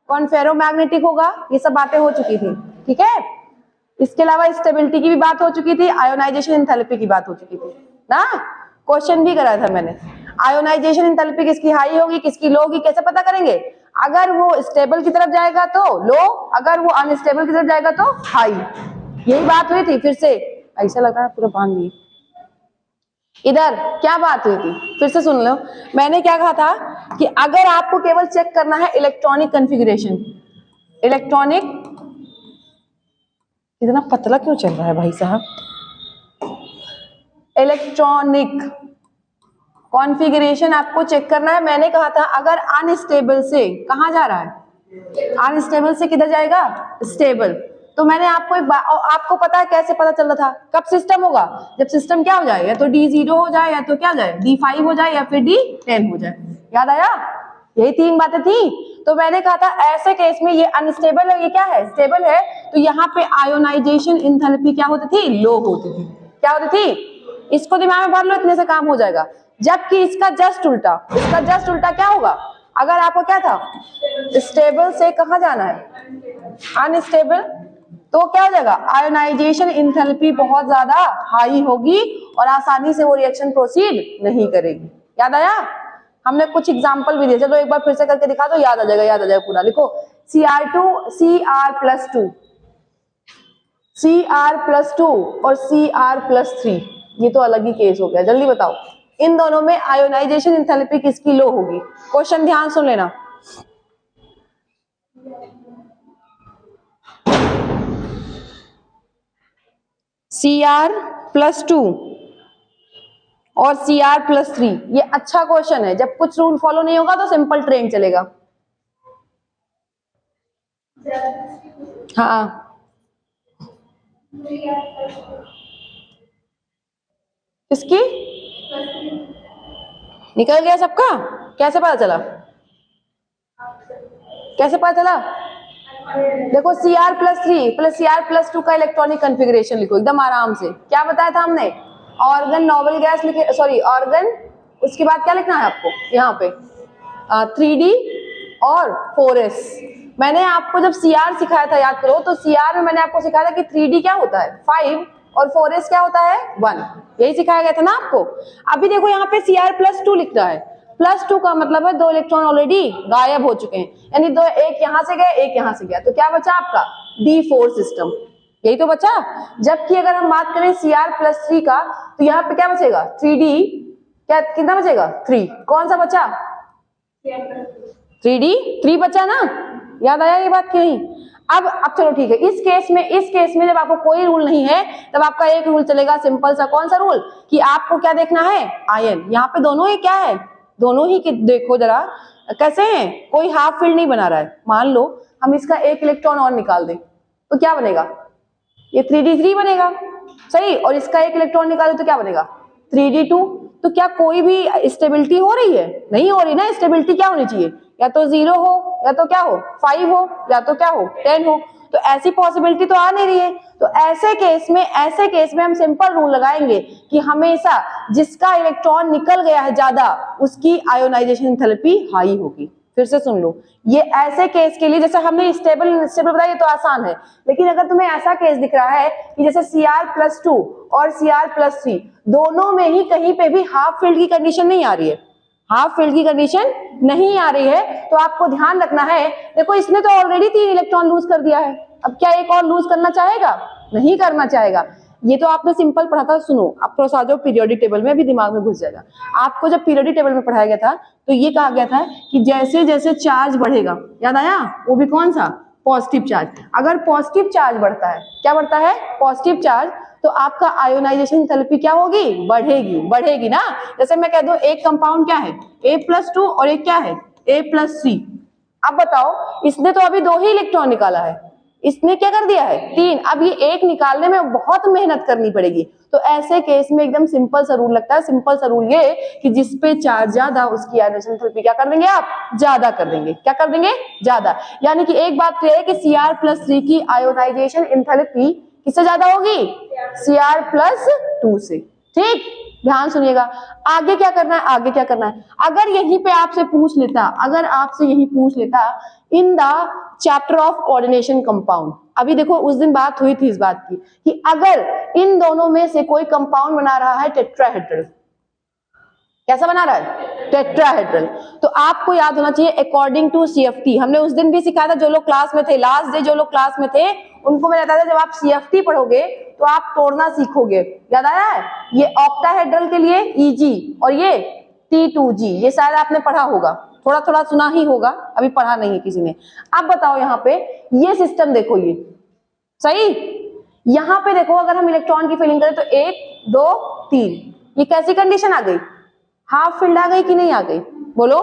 कौन फेरोमैग्नेटिक होगा, ये सब बातें हो चुकी थी, ठीक है। इसके अलावा स्टेबिलिटी की भी बात हो चुकी थी, आयोनाइजेशन एंथैल्पी की बात हो चुकी थी ना, क्वेश्चन भी कराया था मैंने। आयोनाइजेशन एंथैल्पी किसकी हाई होगी किसकी लो होगी कैसे पता करेंगे, अगर वो स्टेबल की तरफ जाएगा तो लो, अगर वो अनस्टेबल की तरफ जाएगा तो हाई, यही बात हुई थी। फिर से ऐसा लग रहा है पूरा बांध दिए, इधर क्या बात हुई थी फिर से सुन लो। मैंने क्या कहा था कि अगर आपको केवल चेक करना है इलेक्ट्रॉनिक कॉन्फ़िगरेशन, इलेक्ट्रॉनिक, इतना पतला क्यों चल रहा है भाई साहब, इलेक्ट्रॉनिक कॉन्फ़िगरेशन आपको चेक करना है। मैंने कहा था अगर अनस्टेबल से कहां जा रहा है, अनस्टेबल से किधर जाएगा, स्टेबल। तो मैंने आपको आपको पता है कैसे पता चल रहा था, कब सिस्टम होगा, जब सिस्टम क्या हो जाए, या तो D0 हो जाए, या तो क्या हो जाए D5 हो जाए, या फिर D10 हो जाए। याद आया, यही तीन बातें थी। तो मैंने कहा था ऐसे केस में ये अनस्टेबल है, ये क्या है स्टेबल है, तो यहाँ पे आयोनाइजेशन एंथैल्पी क्या होती थी, लो होती थी। क्या होती थी, इसको दिमाग में भर लो, इतने से काम हो जाएगा। जबकि इसका जस्ट उल्टा, इसका जस्ट उल्टा क्या होगा, अगर आपको क्या था स्टेबल से कहां जाना है अनस्टेबल, तो क्या हो जाएगा आयोनाइजेशन एंथैल्पी बहुत ज्यादा हाई होगी और आसानी से वो रिएक्शन प्रोसीड नहीं करेगी। याद आया, हमने कुछ एग्जांपल भी दिए, चलो एक बार फिर से करके दिखा दो, याद आ जाएगा, याद आ जाएगा पूरा। लिखो Cr2 Cr+2, Cr+2 और Cr+3, ये तो अलग ही केस हो गया। जल्दी बताओ इन दोनों में आयोनाइजेशन एंथैल्पी किसकी लो होगी, क्वेश्चन ध्यान सुन लेना। Cr+2 और Cr+3, ये अच्छा क्वेश्चन है। जब कुछ रूल फॉलो नहीं होगा तो सिंपल ट्रेन चलेगा। हाँ किसकी निकल गया सबका, कैसे पता चला, कैसे पता चला, देखो Cr+3 प्लस Cr+2 का इलेक्ट्रॉनिक कॉन्फ़िगरेशन लिखो एकदम आराम से। क्या बताया था हमने, ऑर्गन नोबल गैस लिखे, सॉरी ऑर्गन, उसके बाद क्या लिखना है आपको यहाँ पे 3D और 4s। मैंने आपको जब Cr सिखाया था याद करो, तो Cr में मैंने आपको सिखाया था कि 3D क्या होता है 5 और 4s क्या होता है 1, यही सिखाया गया था ना आपको। अभी देखो यहाँ पे Cr+2 लिख रहा है, +2 का मतलब है 2 इलेक्ट्रॉन ऑलरेडी गायब हो चुके हैं, यानी दो, एक यहां से गए एक यहां से गया, तो क्या बचा आपका D4 सिस्टम, यही तो बचा। जबकि अगर हम बात करें Cr+3 का, तो यहाँ पे क्या बचेगा 3D, क्या कितना बचेगा 3, कौन सा बचा 3D, 3 बचा ना, याद आया ये बात कि नहीं। अब चलो ठीक है, इस केस में जब आपको कोई रूल नहीं है तब आपका एक रूल चलेगा सिंपल सा, कौन सा रूल, कि आपको क्या देखना है आयन। यहाँ पे दोनों ही क्या है, दोनों ही देखो जरा कैसे हैं, कोई हाफ फील्ड नहीं बना रहा है। मान लो हम इसका एक इलेक्ट्रॉन और निकाल दें तो क्या बनेगा, ये 3D3 बनेगा सही, और इसका एक इलेक्ट्रॉन निकाले तो क्या बनेगा 3D2। तो क्या कोई भी स्टेबिलिटी हो रही है, नहीं हो रही ना। स्टेबिलिटी क्या होनी चाहिए, या तो 0 हो, या तो क्या हो 5 हो, या तो क्या हो 10 हो। तो ऐसी पॉसिबिलिटी तो आ नहीं रही है। तो ऐसे केस में हम सिंपल रूल लगाएंगे कि हमेशा जिसका इलेक्ट्रॉन निकल गया है ज्यादा उसकी आयोनाइजेशन एंथैल्पी हाई होगी। फिर से सुन लो, ये ऐसे केस के लिए, जैसे हमने स्टेबल बताया तो आसान है, लेकिन अगर तुम्हें ऐसा केस दिख रहा है कि जैसे Cr+2 और Cr+3 दोनों में ही कहीं पे भी हाफ फील्ड की कंडीशन नहीं आ रही है, हाफ फील्ड की कंडीशन नहीं आ रही है, तो आपको ध्यान रखना है, देखो इसने तो ऑलरेडी 3 इलेक्ट्रॉन लूज कर दिया है, अब क्या एक और लूज करना चाहेगा, नहीं करना चाहेगा। ये तो आपने सिंपल पढ़ा था, सुनो अब थोड़ा सा पीरियोडिक टेबल में अभी दिमाग में घुस जाएगा। आपको जब पीरियोडिक टेबल में पढ़ाया गया था तो ये कहा गया था कि जैसे जैसे चार्ज बढ़ेगा, याद आया, वो भी कौन सा पॉजिटिव चार्ज, अगर पॉजिटिव चार्ज बढ़ता है, क्या बढ़ता है पॉजिटिव चार्ज, तो आपका आयोनाइजेशन एंथैल्पी क्या होगी, बढ़ेगी ना। जैसे मैं कह दूं एक कंपाउंड क्या है A+2 और एक क्या है A+3। अब बताओ इसने तो अभी 2 ही इलेक्ट्रॉन निकाला है, इसने क्या कर दिया है 3, अब ये एक निकालने में बहुत मेहनत करनी पड़ेगी। तो ऐसे केस में एकदम सिंपल सा रूल लगता है, सिंपल सा रूल ये कि जिसपे चार्ज ज्यादा उसकी आयोनाइजेशन एंथैल्पी क्या कर देंगे आप, ज्यादा कर देंगे, क्या कर देंगे ज्यादा। यानी कि एक बात क्लियर है कि Cr+3 की आयोनाइजेशन एंथैल्पी किससे ज्यादा होगी, Cr+2 से। ठीक, ध्यान सुनिएगा। आगे क्या करना है, आगे क्या करना है, अगर यहीं पे आपसे पूछ लेता, अगर आपसे यही पूछ लेता in the chapter of coordination compound, अभी देखो उस दिन बात हुई थी इस बात की कि अगर इन दोनों में से कोई कंपाउंड बना रहा है टेट्राहेड्रल, कैसा बना रहा है, टेट्राहेड्रल, तो आपको याद होना चाहिए अकॉर्डिंग टू CFT। हमने उस दिन भी सिखाया था, जो लोग क्लास में थे, लास्ट डे जो लोग क्लास में थे उनको मैं बताया था जब आप CFT पढ़ोगे तो आप तोड़ना सीखोगे, याद आया है? ये ऑक्टाहेड्रल के लिए EG और ये T2G, ये शायद आपने पढ़ा होगा, थोड़ा थोड़ा सुना ही होगा, अभी पढ़ा नहीं है किसी ने। अब बताओ यहाँ पे ये सिस्टम देखो, ये सही, यहाँ पे देखो अगर हम इलेक्ट्रॉन की फिलिंग करें तो 1 2 3, ये कैसी कंडीशन आ गई, हाफ फिल्ड आ गई कि नहीं आ गई, बोलो।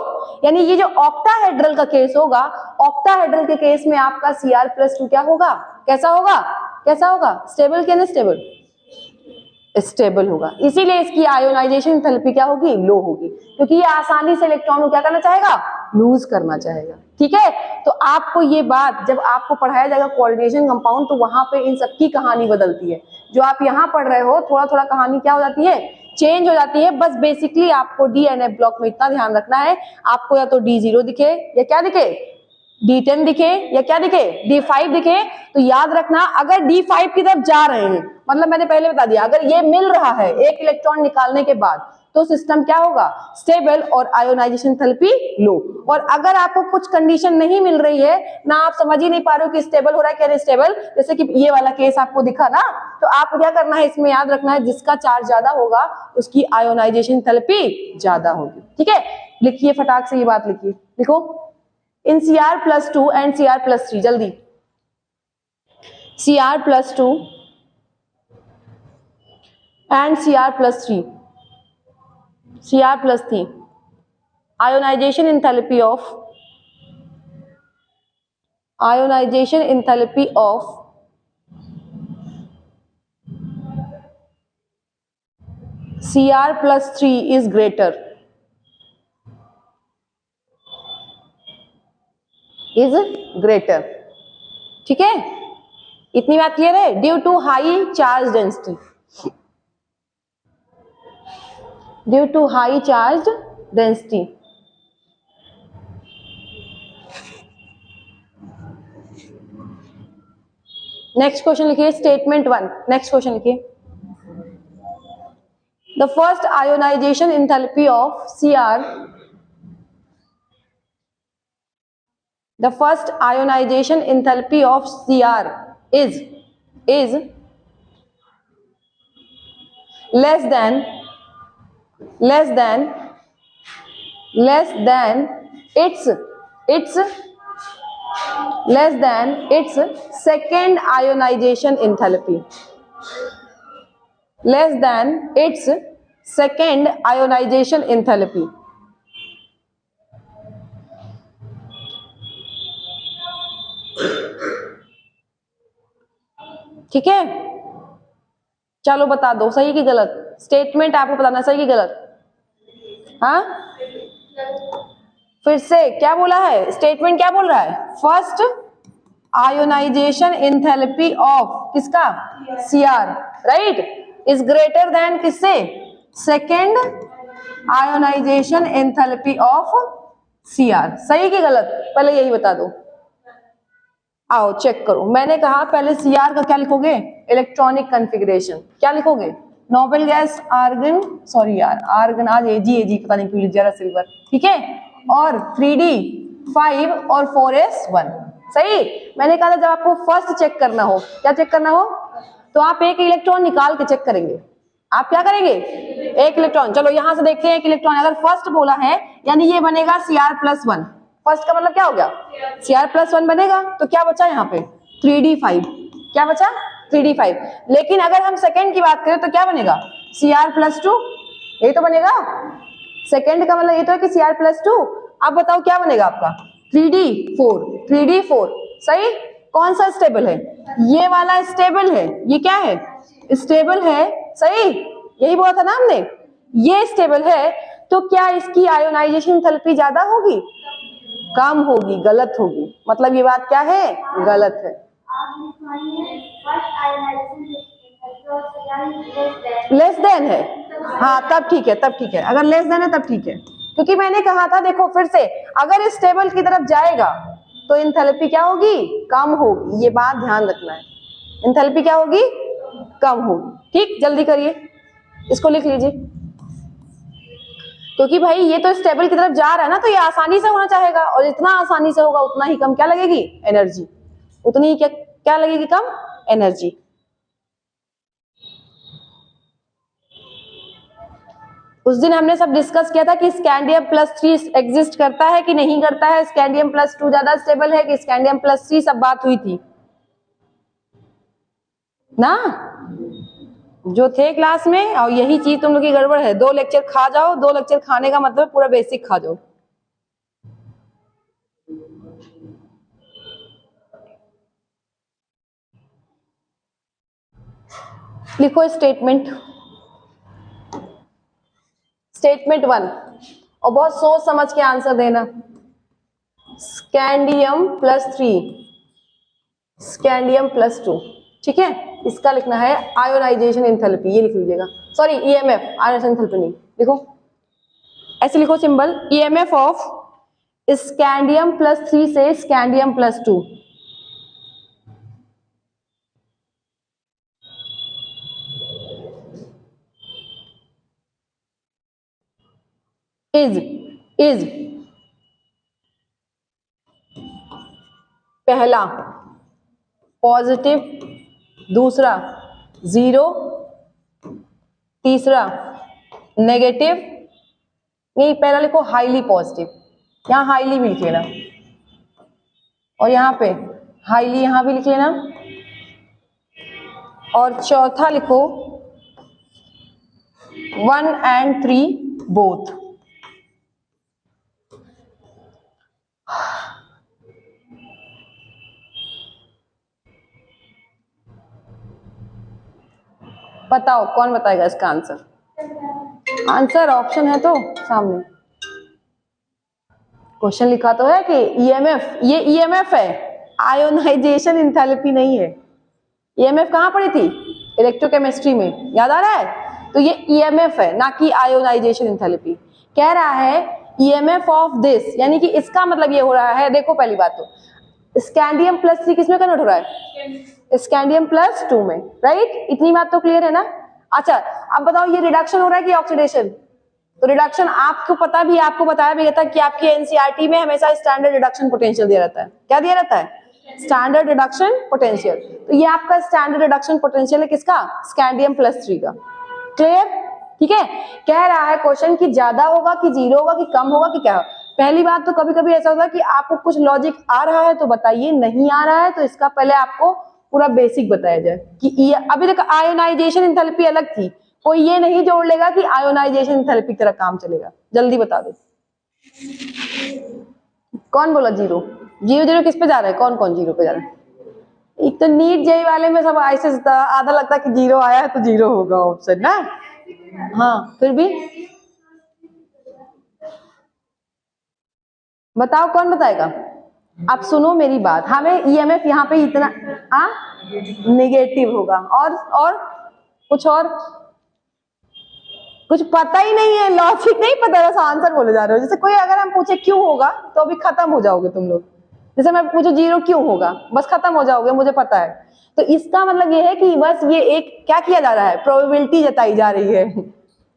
यानी ये जो ऑक्टाहेड्रल का केस होगा, ऑक्टाहेड्रल के केस में आपका Cr+2 क्या होगा, कैसा होगा, कैसा होगा, स्टेबल क्या अनस्टेबल, स्टेबल होगा। इसीलिए इसकी आयोनाइजेशन एंथैल्पी क्या होगी, लो होगी, क्योंकि ये आसानी से इलेक्ट्रॉन को क्या करना चाहेगा, लूज करना चाहेगा। ठीक है, तो आपको ये बात जब आपको पढ़ाया जाएगा कोऑर्डिनेशन कंपाउंड, तो वहां पे इन सबकी कहानी बदलती है। जो आप यहाँ पढ़ रहे हो थोड़ा थोड़ा कहानी क्या हो जाती है, चेंज हो जाती है। बस बेसिकली आपको D&F ब्लॉक में इतना ध्यान रखना है, आपको या तो D0 दिखे या क्या दिखे, D10 दिखे या क्या दिखे, D5 दिखे, तो याद रखना अगर D5 की तरफ जा रहे हैं, मतलब मैंने पहले बता दिया अगर ये मिल रहा है एक इलेक्ट्रॉन निकालने के बाद, तो सिस्टम क्या होगा, स्टेबल और आयोनाइजेशन एंथैल्पी लो। और अगर आपको कुछ कंडीशन नहीं मिल रही है ना, आप समझ ही नहीं पा रहे हो कि स्टेबल हो रहा है क्या अनस्टेबल, जैसे कि ये वाला केस आपको दिखा ना, तो आपको क्या करना है, इसमें याद रखना है जिसका चार्ज ज्यादा होगा उसकी आयोनाइजेशन एंथैल्पी ज्यादा होगी। ठीक है, लिखिए फटाक से ये बात लिखिए, लिखो इन Cr+2 एंड Cr+3, जल्दी, Cr+2 and Cr+3, Cr+3 ionization enthalpy of Cr+3 is greater, ठीक है, इतनी बात क्लियर है, due to high charge density, due to high charge density. Next question लिखिए, स्टेटमेंट 1, नेक्स्ट क्वेश्चन लिखिए, the first ionization enthalpy of Cr, the first ionization enthalpy of Cr is less than its second ionization enthalpy, less than its second ionization enthalpy। ठीक है, चलो बता दो सही की गलत, स्टेटमेंट आपको बताना सही की गलत। हाँ, फिर से क्या बोला है, स्टेटमेंट क्या बोल रहा है, फर्स्ट आयोनाइजेशन एंथैल्पी ऑफ किसका, Cr, right, is greater than किससे, second ionization enthalpy of Cr। सही की गलत पहले यही बता दो। आओ चेक करो, मैंने कहा पहले Cr का क्या लिखोगे, इलेक्ट्रॉनिक कॉन्फ़िगरेशन, क्या लिखोगे, नोबेल गैस आर्गन, सॉरी यार आर्गन आज Ag पता नहीं क्यों लिख जा रहा सिल्वर, ठीक है, और 3d5 और 4s1। सही, मैंने कहा था जब आपको फर्स्ट चेक करना हो, क्या चेक करना हो, तो आप एक इलेक्ट्रॉन निकाल के चेक करेंगे। आप क्या करेंगे, एक इलेक्ट्रॉन, चलो यहां से देखते हैं एक इलेक्ट्रॉन अगर फर्स्ट बोला है यानी ये बनेगा Cr+1, फर्स्ट का मतलब क्या हो गया, Cr+1 बनेगा, तो क्या बचा यहाँ पे 3d5, क्या बचा 3d5। लेकिन अगर हम सेकंड की बात करें तो क्या बनेगा, Cr+2, यही तो बनेगा, सेकंड का मतलब ये तो है कि Cr+2। अब बताओ क्या बनेगा आपका 3d4, सही, कौन सा स्टेबल है, ये वाला स्टेबल है, ये क्या है, स्टेबल है, सही, यही बोला था ना हमने, ये स्टेबल है, तो क्या इसकी आयोनाइजेशन एंथैल्पी ज्यादा होगी, कम होगी, गलत होगी, मतलब ये बात क्या है, गलत है, लेस देन है, हाँ तब ठीक है, तब ठीक है, अगर लेस देन है तब ठीक है, क्योंकि मैंने कहा था देखो फिर से, अगर इस टेबल की तरफ जाएगा तो एंथैल्पी क्या होगी, कम होगी, ये बात ध्यान रखना है, एंथैल्पी क्या होगी, कम होगी। ठीक, जल्दी करिए, इसको लिख लीजिए, क्योंकि भाई ये तो इस टेबल की तरफ जा रहा है ना, तो ये आसानी से होना चाहेगा, और जितना आसानी से होगा उतना ही कम क्या लगेगी, एनर्जी, उतनी ही क्या लगेगी, कम एनर्जी। उस दिन हमने सब डिस्कस किया था कि स्कैंडियम +3 एग्जिस्ट करता है कि नहीं करता है, स्कैंडियम +2 ज्यादा स्टेबल है कि स्कैंडियम +3, सब बात हुई थी ना, जो थे क्लास में। और यही चीज तुम लोग की गड़बड़ है, 2 लेक्चर खा जाओ, 2 लेक्चर खाने का मतलब पूरा बेसिक खा जाओ। लिखो स्टेटमेंट 1 और बहुत सोच समझ के आंसर देना। स्कैंडियम +3, स्कैंडियम +2, ठीक है, इसका लिखना है आयोनाइजेशन एंथैल्पी, ये लिख लीजिएगा, सॉरी ईएमएफ, आयोनाइजेशन एंथैल्पी नहीं, लिखो ऐसे लिखो सिंबल, ईएमएफ ऑफ स्कैंडियम +3 से स्कैंडियम +2 इज पहला पॉजिटिव, दूसरा 0, तीसरा नेगेटिव, नहीं पहला लिखो हाईली पॉजिटिव, यहाँ हाईली भी लिख लेना, और यहाँ पे हाईली यहाँ भी लिख लेना, और चौथा लिखो 1 and 3 बोथ। बताओ कौन बताएगा इसका आंसर, आंसर ऑप्शन है तो सामने, क्वेश्चन लिखा तो है कि ईएमएफ, ये ईएमएफ है, आयोनाइजेशन एंथैल्पी नहीं है। ईएमएफ कहाँ पढ़ी थी, इलेक्ट्रोकेमिस्ट्री में, याद आ रहा है, तो ये ईएमएफ है ना कि आयोनाइजेशन एंथैल्पी। कह रहा है ईएमएफ ऑफ दिस, यानी कि इसका मतलब ये हो रहा है, देखो पहली बात तो स्कैंडियम +3 किसमें कन्वर्ट हो रहा है, स्कैंडियम +2 में, राइट, इतनी बात तो क्लियर है ना। अच्छा अब बताओ ये रिडक्शन हो रहा है कि ऑक्सीडेशन, तो रिडक्शन आपको पता भी, आपको बताया भी गया था कि आपकी एनसीईआरटी में हमेशा स्टैंडर्ड रिडक्शन पोटेंशियल दिया रहता है, क्या दिया रहता है, स्टैंडर्ड रिडक्शन पोटेंशियल, तो ये आपका स्टैंडर्ड रिडक्शन पोटेंशियल है किसका, स्कैंडियम +3 का, क्लियर, ठीक है। कह रहा है क्वेश्चन कि ज्यादा होगा कि 0 होगा कि कम होगा कि क्या, पहली बात तो कभी कभी ऐसा होता है कि आपको कुछ लॉजिक आ रहा है तो बताइए, नहीं आ रहा है तो इसका पहले आपको पूरा बेसिक बताया जाए कि अभी तक आयोनाइजेशन एंथैल्पी अलग थी, कोई ये नहीं जोड़ लेगा कि आयोनाइजेशन एंथैल्पी की तरह काम चलेगा, जल्दी बता दो कौन बोला 0 0 किस पे जा रहा है, कौन कौन 0 पे जा रहा है, एक तो नीट जेई वाले में सब ऐसे आधा लगता है कि 0 आया है तो 0 होगा ऑप्शन ना, हाँ फिर भी बताओ कौन बताएगा, आप सुनो मेरी बात, हमें ईएमएफ यहाँ पे इतना नेगेटिव होगा, और कुछ पता ही नहीं है, लॉजिक नहीं पता, बस आंसर बोले जा रहे हो। जैसे कोई अगर हम पूछे क्यों होगा तो अभी खत्म हो जाओगे तुम लोग, जैसे मैं पूछू 0 क्यों होगा, बस खत्म हो जाओगे, मुझे पता है। तो इसका मतलब ये है कि बस ये एक क्या किया जा रहा है, प्रोबेबिलिटी जताई जा रही है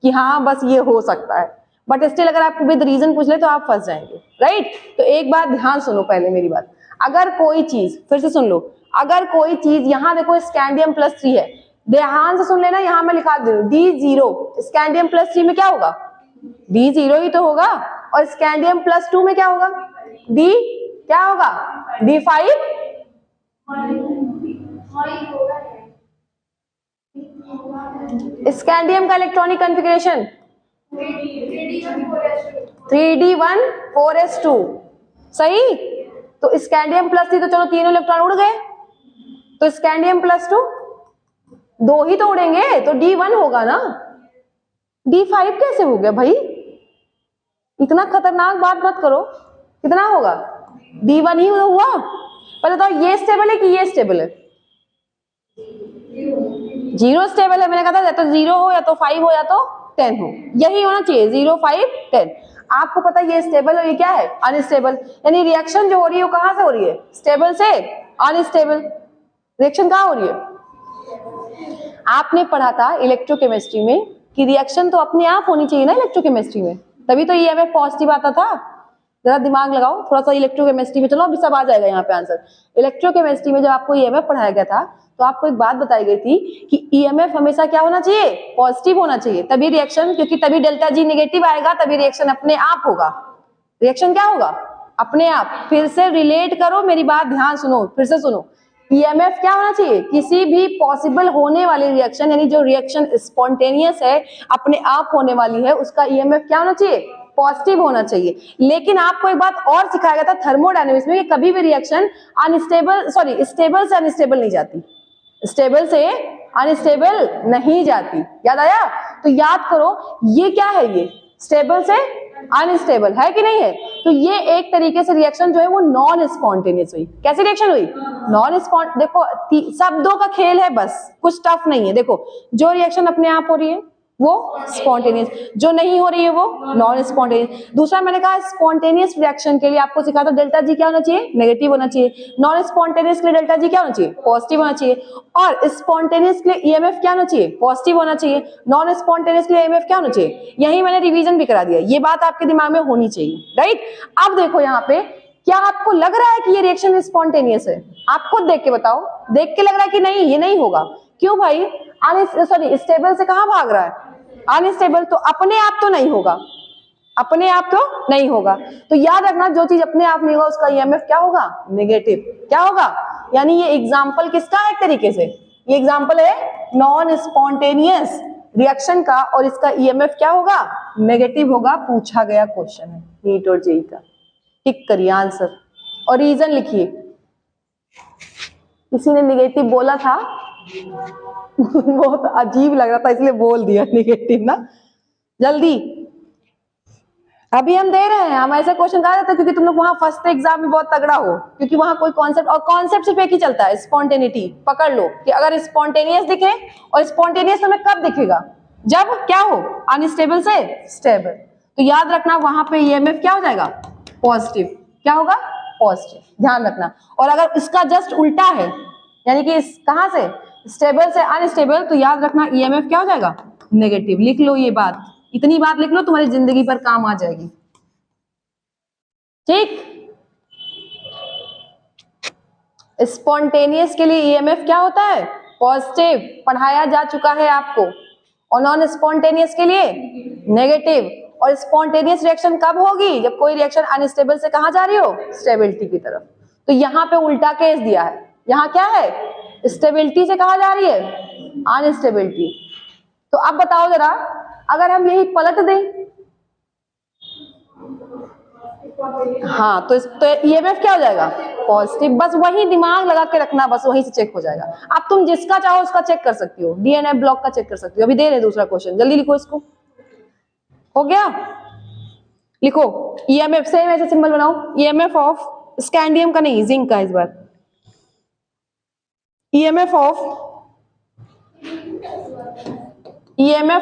कि हाँ बस ये हो सकता है, बट स्टिल अगर आपको विद रीजन पूछ ले तो आप फंस जाएंगे, राइट। तो एक बात ध्यान सुनो पहले मेरी बात, अगर कोई चीज, फिर से सुन लो, अगर कोई चीज, यहाँ देखो स्कैंडियम +3 है, ध्यान से सुन लेना, यहाँ मैं लिखा दे D0, स्कैंडियम +3 में क्या होगा, D0 ही तो होगा, और स्कैंडियम +2 में क्या होगा, D क्या होगा, D5, स्कैंडियम का इलेक्ट्रॉनिक कॉन्फ़िगरेशन 3D14S2, सही। तो स्कैंडियम +3 तो चलो तीनों इलेक्ट्रॉन उड़ गए, तो स्कैंडियम +2 2 ही तो उड़ेंगे, तो D1 होगा ना, D5 कैसे हो गया भाई, इतना खतरनाक बात मत करो, कितना होगा, D1 ही हुआ। पहले तो ये स्टेबल है कि ये स्टेबल है, 0 स्टेबल है, मैंने कहा था या तो 0 हो या तो 5 हो या तो 10 हो, यही होना चाहिए 0, 5, 10। आपको पता है ये स्टेबल और ये क्या है अनस्टेबल, यानी रिएक्शन जो हो रही है वो कहां से हो रही है, स्टेबल से अनस्टेबल। रिएक्शन कहां हो रही है, आपने पढ़ा था इलेक्ट्रोकेमिस्ट्री में कि रिएक्शन तो अपने आप होनी चाहिए ना इलेक्ट्रोकेमिस्ट्री में, तभी तो ईएमएफ पॉजिटिव आता था। जरा दिमाग लगाओ थोड़ा सा इलेक्ट्रोकेमिस्ट्री में, चलो अभी सब आ जाएगा यहाँ पे आंसर। इलेक्ट्रोकेमिस्ट्री में जब आपको ईएमएफ पढ़ाया गया था तो आपको एक बात बताई गई थी कि ईएमएफ हमेशा क्या होना चाहिए, पॉजिटिव होना चाहिए, तभी रिएक्शन, क्योंकि तभी डेल्टा जी नेगेटिव आएगा, तभी रिएक्शन अपने आप होगा। रिएक्शन क्या होगा, अपने आप। फिर से रिलेट करो, मेरी बात ध्यान सुनो, फिर से सुनो। ईएमएफ क्या होना चाहिए, किसी भी पॉसिबल होने वाली रिएक्शन, यानी जो रिएक्शन स्पॉन्टेनियस है, अपने आप होने वाली है, उसका ईएमएफ क्या होना चाहिए, पॉजिटिव होना चाहिए। लेकिन आपको एक बात और सिखाया गया था थर्मोडायनेमिक्स में कि कभी भी रिएक्शन अनस्टेबल, सॉरी स्टेबल से अनस्टेबल नहीं जाती, स्टेबल से अनस्टेबल नहीं जाती, याद आया। तो याद करो ये क्या है, ये स्टेबल से अनस्टेबल है कि नहीं है। तो ये एक तरीके से रिएक्शन जो है वो नॉन स्पॉन्टेनियस हुई। कैसी रिएक्शन हुई, नॉन स्पॉन्ट। देखो शब्दों का खेल है बस, कुछ टफ नहीं है। देखो जो रिएक्शन अपने आप हो रही है वो स्पॉन्टेनियस, जो नहीं हो रही है वो नॉन स्पॉन्टेनियस। दूसरा मैंने कहा स्पॉन्टेनियस रिएक्शन के लिए आपको सिखाया था डेल्टा जी क्या होना चाहिए, नेगेटिव होना चाहिए। नॉन स्पॉन्टेनियस के लिए डेल्टा जी क्या होना चाहिए, पॉजिटिव होना चाहिए। और स्पॉन्टेनियस के लिए ईएमएफ क्या होना चाहिए, पॉजिटिव होना चाहिए। नॉन स्पॉन्टेनियस के लिए ईएमएफ क्या होना चाहिए, यही मैंने रिवीजन भी करा दिया, ये बात आपके दिमाग में होनी चाहिए, राइट। अब देखो यहाँ पे, क्या आपको लग रहा है कि ये रिएक्शन स्पॉन्टेनियस है, आप खुद देख के बताओ, देख के लग रहा है कि नहीं ये नहीं होगा। क्यों भाई, सॉरी स्टेबल से कहां भाग रहा है, अनस्टेबल, तो अपने आप तो नहीं होगा, अपने आप तो नहीं होगा। तो याद रखना जो चीज अपने आप नहीं होगा उसका ईएमएफ क्या होगा, नेगेटिव। क्या होगा, यानी ये एग्जांपल किसका है, एक तरीके से ये एग्जांपल है नॉन स्पॉन्टेनियस रिएक्शन का, और इसका ईएमएफ क्या होगा, नेगेटिव होगा। पूछा गया क्वेश्चन है नीट और जेईई का। टिक करिए आंसर और रीजन लिखिए। किसी ने नेगेटिव बोला था बहुत अजीब लग रहा था इसलिए बोल दिया नेगेटिव ना, जल्दी। अभी हम दे रहे हैं, हम ऐसे क्वेश्चन कहा जाता है क्योंकि तुम लोग वहां फर्स्ट एग्जाम में बहुत तगड़ा हो, क्योंकि वहां कोई कॉन्सेप्ट, और कॉन्सेप्ट सिर्फ एक ही चलता है, स्पॉन्टेनिटी। पकड़ लो कि अगर स्पॉन्टेनियस दिखे, और स्पॉन्टेनियस हमें कब दिखेगा, जब क्या हो, अनस्टेबल से स्टेबल। तो याद रखना वहां पे ईएमएफ क्या हो जाएगा, पॉजिटिव। क्या होगा, पॉजिटिव, ध्यान रखना। और अगर इसका जस्ट उल्टा है, यानी कि कहां से, स्टेबल से अनस्टेबल, तो याद रखना ईएमएफ क्या हो जाएगा, नेगेटिव। लिख लो ये बात, इतनी बात लिख लो, तुम्हारी जिंदगी पर काम आ जाएगी, ठीक। स्पॉन्टेनियस के लिए ईएमएफ क्या होता है, पॉजिटिव, पढ़ाया जा चुका है आपको। और नॉन स्पॉन्टेनियस के लिए नेगेटिव। और स्पॉन्टेनियस रिएक्शन कब होगी, जब कोई रिएक्शन अनस्टेबल से कहां जा रही हो, स्टेबिलिटी की तरफ। तो यहां पे उल्टा केस दिया है, यहां क्या है, स्टेबिलिटी से कहां जा रही है, अनस्टेबिलिटी। तो अब बताओ जरा, अगर हम यही पलट दें, हाँ, तो ईएमएफ क्या हो जाएगा, पॉजिटिव। बस वही दिमाग लगा के रखना, बस वहीं से चेक हो जाएगा। अब तुम जिसका चाहो उसका चेक कर सकती हो, डीएनए ब्लॉक का चेक कर सकती हो। अभी दे रहे दूसरा क्वेश्चन, जल्दी लिखो इसको। हो गया, लिखो ईएमएफ, सेम ऐसे सिंबल बनाओ, ईएमएफ ऑफ स्कैंडियम का नहीं, जिंक का इस बार। ईएमएफ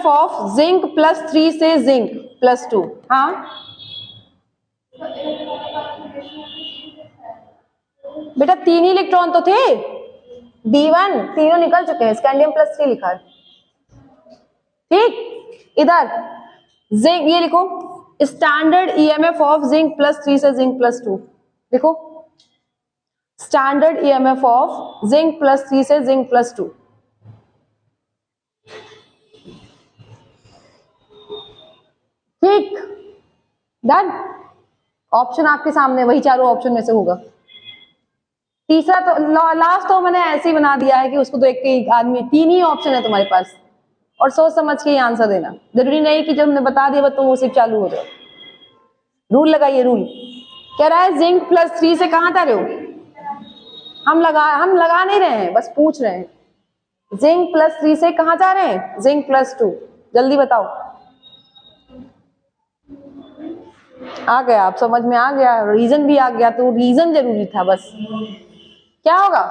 ऑफ जिंक +3 से जिंक +2। हाँ बेटा 3 ही इलेक्ट्रॉन तो थे, D1 तीनों निकल चुके हैं, स्कैंडियम +3 लिखा है, ठीक। इधर जिंक, ये लिखो स्टैंडर्ड ईएमएफ ऑफ जिंक +3 से जिंक +2 लिखो। स्टैंडर्ड ईएमएफ ऑफ जिंक +3 से जिंक +2। ठीक, डन। ऑप्शन आपके सामने, वही चारों ऑप्शन में से होगा। तीसरा तो लास्ट तो मैंने ऐसे ही बना दिया है कि उसको तो एक आदमी, 3 ही ऑप्शन है तुम्हारे पास, और सोच समझ के आंसर देना। जरूरी नहीं कि जब हमने बता दिया तुम वो सिर्फ चालू हो जाओ। रूल लगाइए, रूल कह रहा है जिंक +3 से कहां जा रहे हो, हम लगा नहीं रहे हैं, बस पूछ रहे हैं। जिंक +3 से कहां जा रहे हैं, जिंक +2, जल्दी बताओ। आ गया, आप समझ में आ गया, रीजन भी आ गया, तो रीजन जरूरी था बस। क्या होगा,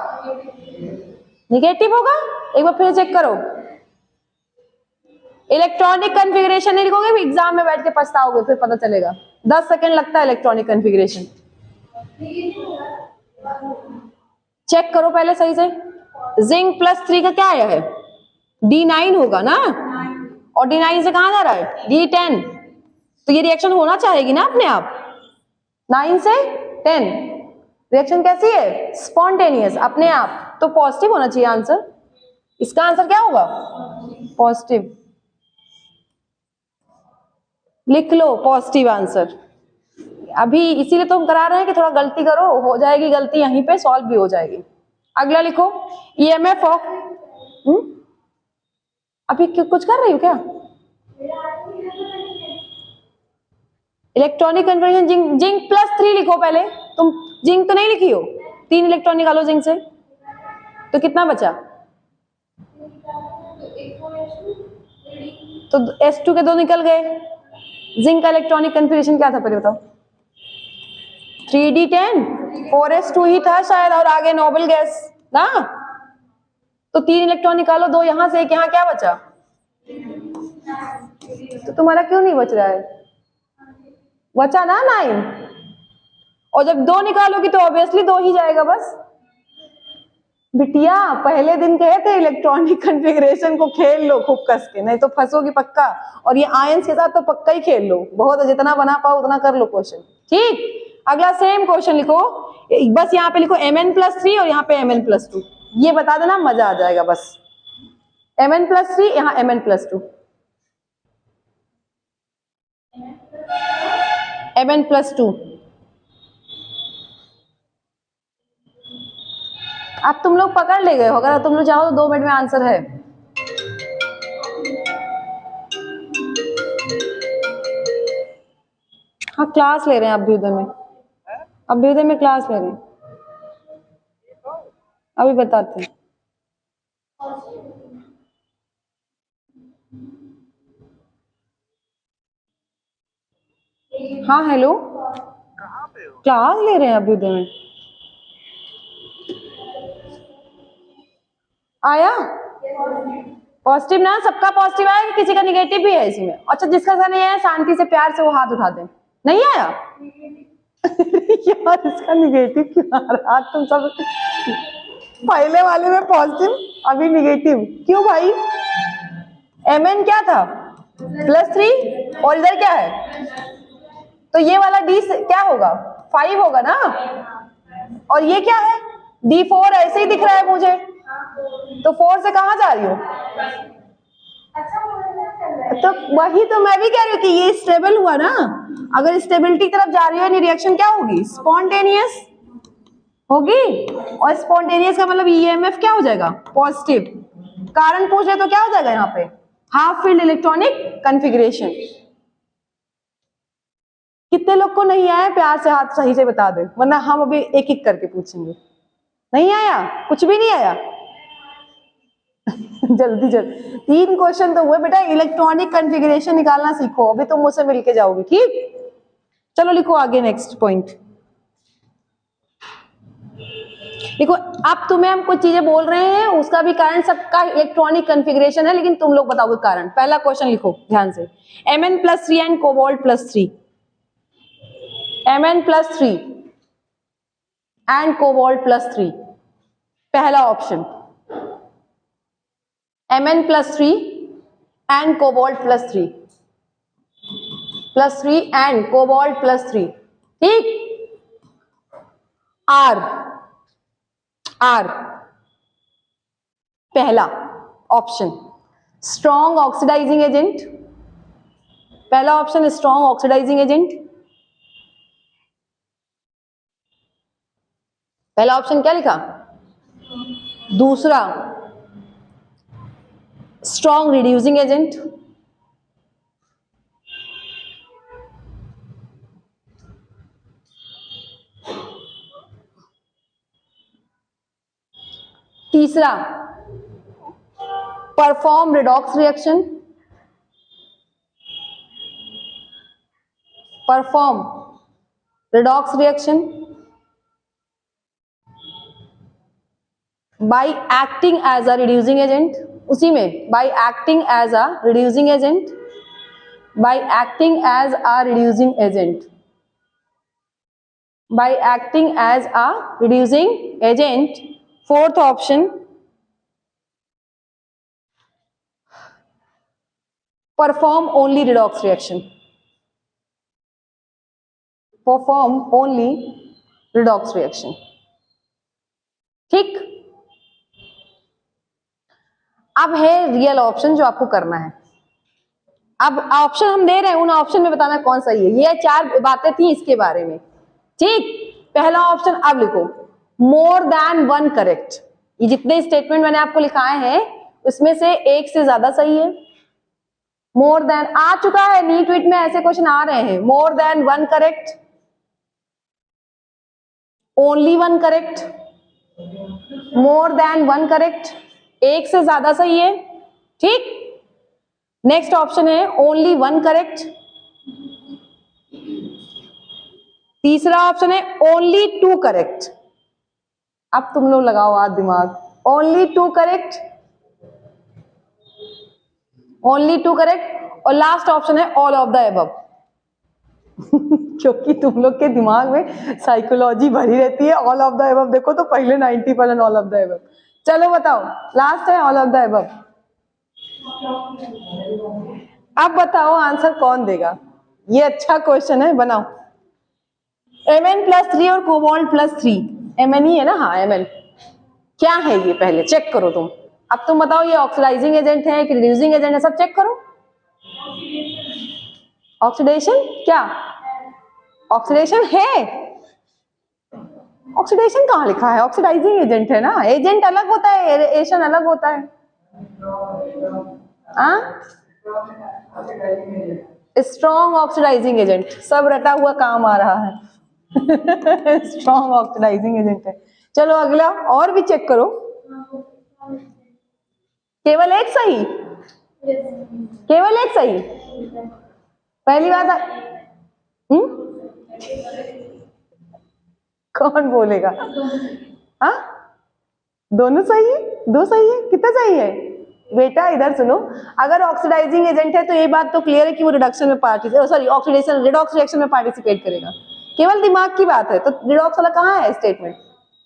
नेगेटिव होगा। एक बार फिर चेक करो, इलेक्ट्रॉनिक कन्फिग्रेशन नहीं लिखोगे, एग्जाम में बैठ के पछताओगे, फिर पता चलेगा। 10 सेकंड लगता है इलेक्ट्रॉनिक कन्फिग्रेशन। चेक करो पहले सही से। जिंक +3 का क्या आया है? D9 होगा ना, और D9 से कहां जा रहा है? D10। तो ये रिएक्शन होना चाहेगी ना अपने आप। 9 से 10 रिएक्शन कैसी है? स्पॉन्टेनियस, अपने आप। तो पॉजिटिव होना चाहिए आंसर। इसका आंसर क्या होगा? पॉजिटिव। लिख लो पॉजिटिव आंसर। अभी इसीलिए तो हम करा रहे हैं कि थोड़ा गलती करो, हो जाएगी गलती, यहीं पे सॉल्व भी हो जाएगी। अगला लिखो, ईएमएफ ऑफ, अभी कुछ कर रही हो क्या? इलेक्ट्रॉनिक कन्वर्जन जिंक +3 लिखो पहले। तुम जिंक तो नहीं लिखी हो, 3 इलेक्ट्रॉन निकालो जिंक से, तो कितना बचा? तो S2 के 2 निकल गए। जिंक का इलेक्ट्रॉनिक कन्फिग्रेशन क्या था पहले बताओ? 3D10, 4s2 ही था शायद, और आगे नोबल गैस ना। तो 3 इलेक्ट्रॉन निकालो, 2 यहां से, एक यहां, क्या बचा? तो तुम्हारा क्यों नहीं बच रहा है? बचा ना 9। और जब 2 निकालोगी तो ऑब्वियसली 2 ही जाएगा बस। बिटिया पहले दिन कहे थे इलेक्ट्रॉनिक कन्फिग्रेशन को खेल लो खूब कस के, नहीं तो फंसोगी पक्का। और ये आयंस के साथ तो पक्का ही खेल लो, बहुत जितना बना पाओ उतना कर लो क्वेश्चन। ठीक, अगला सेम क्वेश्चन लिखो, बस यहाँ पे लिखो Mn+3 और यहाँ पे Mn+2, ये बता देना, मजा आ जाएगा बस। Mn+3, यहाँ Mn+2, Mn+2। अब तुम लोग पकड़ ले गए हो, अगर तुम लोग चाहो तो 2 मिनट में आंसर है। हाँ क्लास ले रहे हैं अभ्युदय में, अभ्युदय में क्लास ले रहे हैं, अभी बताते हैं। हाँ हेलो, क्लास ले रहे हैं अभ्युदय में। आया पॉजिटिव ना, सबका पॉजिटिव आया, किसी का निगेटिव भी है इसमें? अच्छा जिसका नहीं है शांति से प्यार से वो हाथ उठा दे। नहीं आया? यार इसका निगेटिव क्यों आ रहा? तुम सब पहले वाले में पॉजिटिव, अभी निगेटिव क्यों भाई? Mn क्या था? +3, और इधर क्या है? तो ये वाला D क्या होगा? 5 होगा ना, और ये क्या है? D4 ऐसे ही दिख रहा है मुझे, तो 4 से कहां जा रही हो? तो वही तो मैं भी कह रही हूँ कि ये स्टेबल हुआ ना, अगर स्टेबिलिटी की तरफ जा रही हो, रिएक्शन क्या होगी? स्पॉन्टेनियस होगी, और स्पॉन्टेनियस का मतलब ईएमएफ क्या हो जाएगा? पॉजिटिव। कारण पूछ रहे तो क्या हो जाएगा यहाँ पे? Half field electronic configuration. कितने लोग को नहीं आया? प्यार से हाथ सही से बता दे, वरना हम अभी एक एक करके पूछेंगे। नहीं आया? कुछ भी नहीं आया? जल्दी जल्दी, 3 क्वेश्चन तो हुए बेटा, इलेक्ट्रॉनिक कन्फिग्रेशन निकालना सीखो, अभी तुम मुझसे मिलके जाओगे। ठीक, चलो लिखो आगे नेक्स्ट पॉइंट। देखो अब तुम्हें हम कुछ चीजें बोल रहे हैं, उसका भी कारण सबका इलेक्ट्रॉनिक कन्फिग्रेशन है, लेकिन तुम लोग बताओगे कारण। पहला क्वेश्चन लिखो ध्यान से, Mn+3 and कोबाल्ट+3, Mn+3 and cobalt, पहला option Mn+3 and cobalt, +3 and cobalt. ठीक, R पहला ऑप्शन स्ट्रॉन्ग ऑक्सीडाइजिंग एजेंट, पहला ऑप्शन स्ट्रॉन्ग ऑक्सीडाइजिंग एजेंट। पहला ऑप्शन क्या लिखा? दूसरा स्ट्रॉन्ग रिड्यूसिंग एजेंट, तीसरा perform redox reaction, perform redox reaction by acting as a reducing agent. उसी में by acting as a reducing agent, by acting as a reducing agent, by acting as a reducing agent. Fourth option perform only redox reaction, perform only redox reaction. ठीक, अब है real option जो आपको करना है। अब ऑप्शन हम दे रहे हैं, उन ऑप्शन में बताना कौन सही है। ये 4 बातें थी इसके बारे में। ठीक, पहला ऑप्शन अब लिखो, मोर देन 1 करेक्ट। ये जितने स्टेटमेंट मैंने आपको लिखाए हैं उसमें से एक से ज्यादा सही है। मोर देन आ चुका है, नीट वीट में ऐसे क्वेश्चन आ रहे हैं। More than 1 correct, only 1 correct, more than 1 correct, एक से ज्यादा सही है। ठीक, नेक्स्ट ऑप्शन है ओनली 1 करेक्ट। तीसरा ऑप्शन है ओनली 2 करेक्ट। अब तुम लोग लगाओ हाथ दिमाग, ओनली 2 करेक्ट, ओनली 2 करेक्ट, और लास्ट ऑप्शन है ऑल ऑफ द एबव। क्योंकि तुम लोग के दिमाग में साइकोलॉजी भरी रहती है। ऑल ऑफ द एबव देखो तो पहले 90% ऑल ऑफ द एबव। चलो बताओ, लास्ट है ऑल ऑफ द एबव। अब बताओ आंसर कौन देगा? ये अच्छा क्वेश्चन है, बनाओ। Mn+3 और कोबाल्ट +3, Mn ही है ना? हाँ Mn। क्या है ये पहले चेक करो तुम। अब तुम बताओ ये ऑक्सीडाइजिंग एजेंट है कि रिड्यूसिंग एजेंट है, सब चेक करो। ऑक्सीडेशन, क्या ऑक्सीडेशन है? ऑक्सीडेशन कहाँ लिखा है? ऑक्सीडाइजिंग एजेंट है ना। एजेंट अलग होता है, एरेशन अलग होता है। स्ट्रॉन्ग ऑक्सीडाइजिंग एजेंट, सब रटा हुआ काम आ रहा है। स्ट्रॉन्ग ऑक्सीडाइजिंग एजेंट है। चलो अगला और भी चेक करो। केवल एक सही, केवल एक सही। पहली बात कौन बोलेगा? हाँ, दोनों सही है, 2 सही है, कितना सही है बेटा? इधर सुनो, अगर ऑक्सीडाइजिंग एजेंट है तो ये बात तो क्लियर है कि वो रिडक्शन में ऑक्सीडेशन रिडॉक्स रिएक्शन में पार्टिसिपेट करेगा। केवल दिमाग की बात है तो रिडॉक्स वाला कहाँ है स्टेटमेंट?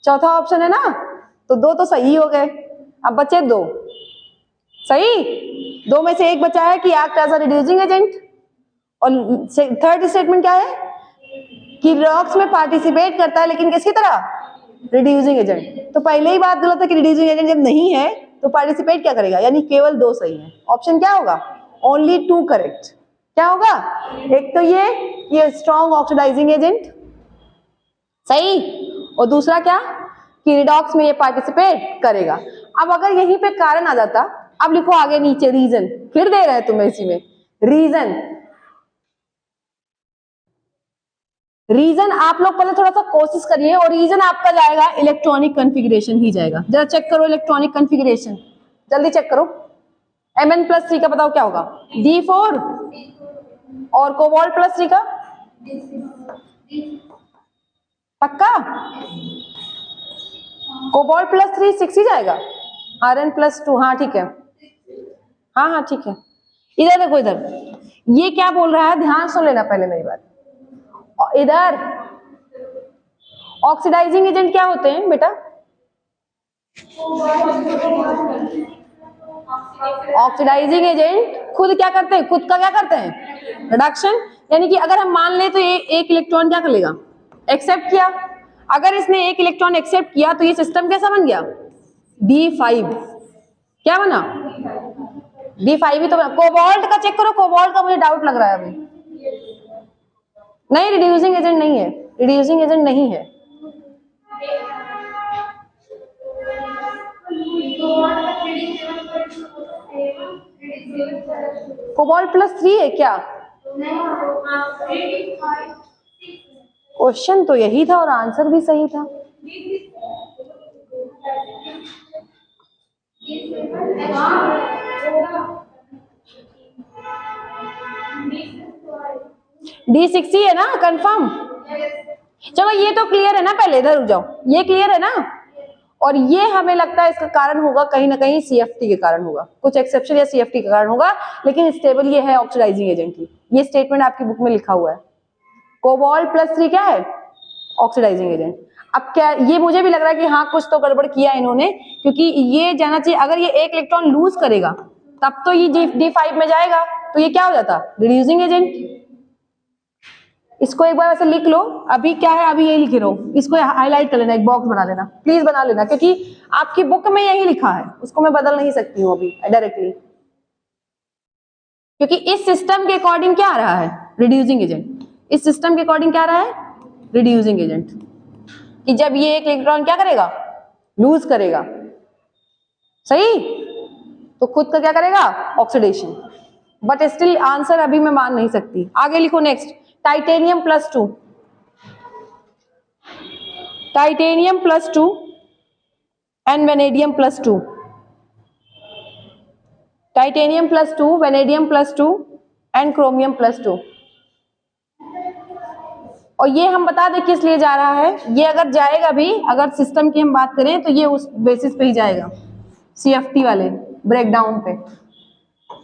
चौथा ऑप्शन है ना, तो 2 तो सही हो गए। अब बचे 2 सही, 2 में से एक बचा है कि act as a reducing agent, और थर्ड स्टेटमेंट क्या है कि रिडॉक्स में पार्टिसिपेट करता है, लेकिन किसकी तरह? Reducing agent. तो पहले ही बात गलत है कि रिड्यूसिंग एजेंट जब नहीं है तो पार्टिसिपेट क्या करेगा, यानी केवल 2 सही है। ऑप्शन क्या होगा? Only 2 correct. क्या होगा? एक तो ये स्ट्रॉन्ग ऑक्सीडाइजिंग एजेंट सही, और दूसरा क्या कि रिडॉक्स में ये पार्टिसिपेट करेगा। अब अगर यहीं पे कारण आ जाता, अब लिखो आगे नीचे रीजन, फिर दे रहे हैं तुम्हें इसी में रीजन। रीजन आप लोग पहले थोड़ा सा कोशिश करिए, और रीजन आपका जाएगा इलेक्ट्रॉनिक कॉन्फ़िगरेशन ही जाएगा। जरा चेक करो इलेक्ट्रॉनिक कॉन्फ़िगरेशन, जल्दी चेक करो। Mn+3 का बताओ क्या होगा? D4, और कोबाल्ट +3 का पक्का? कोबाल्ट +3 6 ही जाएगा। Rn+2, हाँ ठीक है, हाँ हाँ ठीक है। इधर देखो, इधर ये क्या बोल रहा है, ध्यान सुन लेना पहले मेरी बात। इधर ऑक्सीडाइजिंग एजेंट क्या होते हैं बेटा? ऑक्सीडाइजिंग एजेंट खुद क्या करते हैं, खुद का क्या करते हैं? रिडक्शन। यानी कि अगर हम मान ले तो ये एक इलेक्ट्रॉन क्या कर लेगा? एक्सेप्ट किया। अगर इसने एक इलेक्ट्रॉन एक्सेप्ट किया तो ये सिस्टम कैसा बन गया? D5। क्या बना? D5 ही तो बना। कोबाल्ट का चेक करो, कोबाल्ट का मुझे डाउट लग रहा है अभी। नहीं, रिड्यूसिंग एजेंट नहीं है, रिड्यूसिंग एजेंट नहीं है। कोबाल्ट +3 है क्या? क्वेश्चन तो यही था और आंसर भी सही था। D6 ही है ना, कंफर्म? चलो ये तो क्लियर है ना, पहले इधर रुक जाओ, ये क्लियर है ना? और ये हमें लगता है इसका कारण होगा कहीं ना कहीं CFT के कारण होगा, कुछ एक्सेप्शन या CFT के कारण होगा, लेकिन स्टेबल ये है ऑक्सीडाइजिंग एजेंट की। ये स्टेटमेंट आपकी बुक में लिखा हुआ है। कोबाल्ट +3 क्या है? Oxidizing agent. अब क्या ये मुझे भी लग रहा है कि हाँ कुछ तो गड़बड़ किया इन्होंने, क्योंकि ये जाना चाहिए, अगर ये एक इलेक्ट्रॉन लूज करेगा तब तो ये D5 में जाएगा, तो ये क्या हो जाता? Reducing agent. इसको एक बार ऐसे लिख लो, अभी क्या है, अभी यही लिखे रहो, इसको हाईलाइट कर लेना, एक बॉक्स बना लेना, प्लीज बना लेना, क्योंकि आपकी बुक में यही लिखा है, उसको मैं बदल नहीं सकती हूँ अभी डायरेक्टली, क्योंकि इस सिस्टम के अकॉर्डिंग क्या आ रहा है? Reducing agent. इस सिस्टम के अकॉर्डिंग क्या आ रहा है? Reducing agent. कि जब ये एक इलेक्ट्रॉन क्या करेगा? लूज करेगा, सही, तो खुद का क्या करेगा? ऑक्सीडेशन। बट स्टिल आंसर अभी मैं मान नहीं सकती। आगे लिखो next, titanium +2, titanium +2 and vanadium +2, titanium +2, vanadium +2 and chromium +2। और ये हम बता दें किस लिए जा रहा है, ये अगर जाएगा भी, अगर सिस्टम की हम बात करें तो ये उस बेसिस पे ही जाएगा, CFT वाले ब्रेकडाउन पे।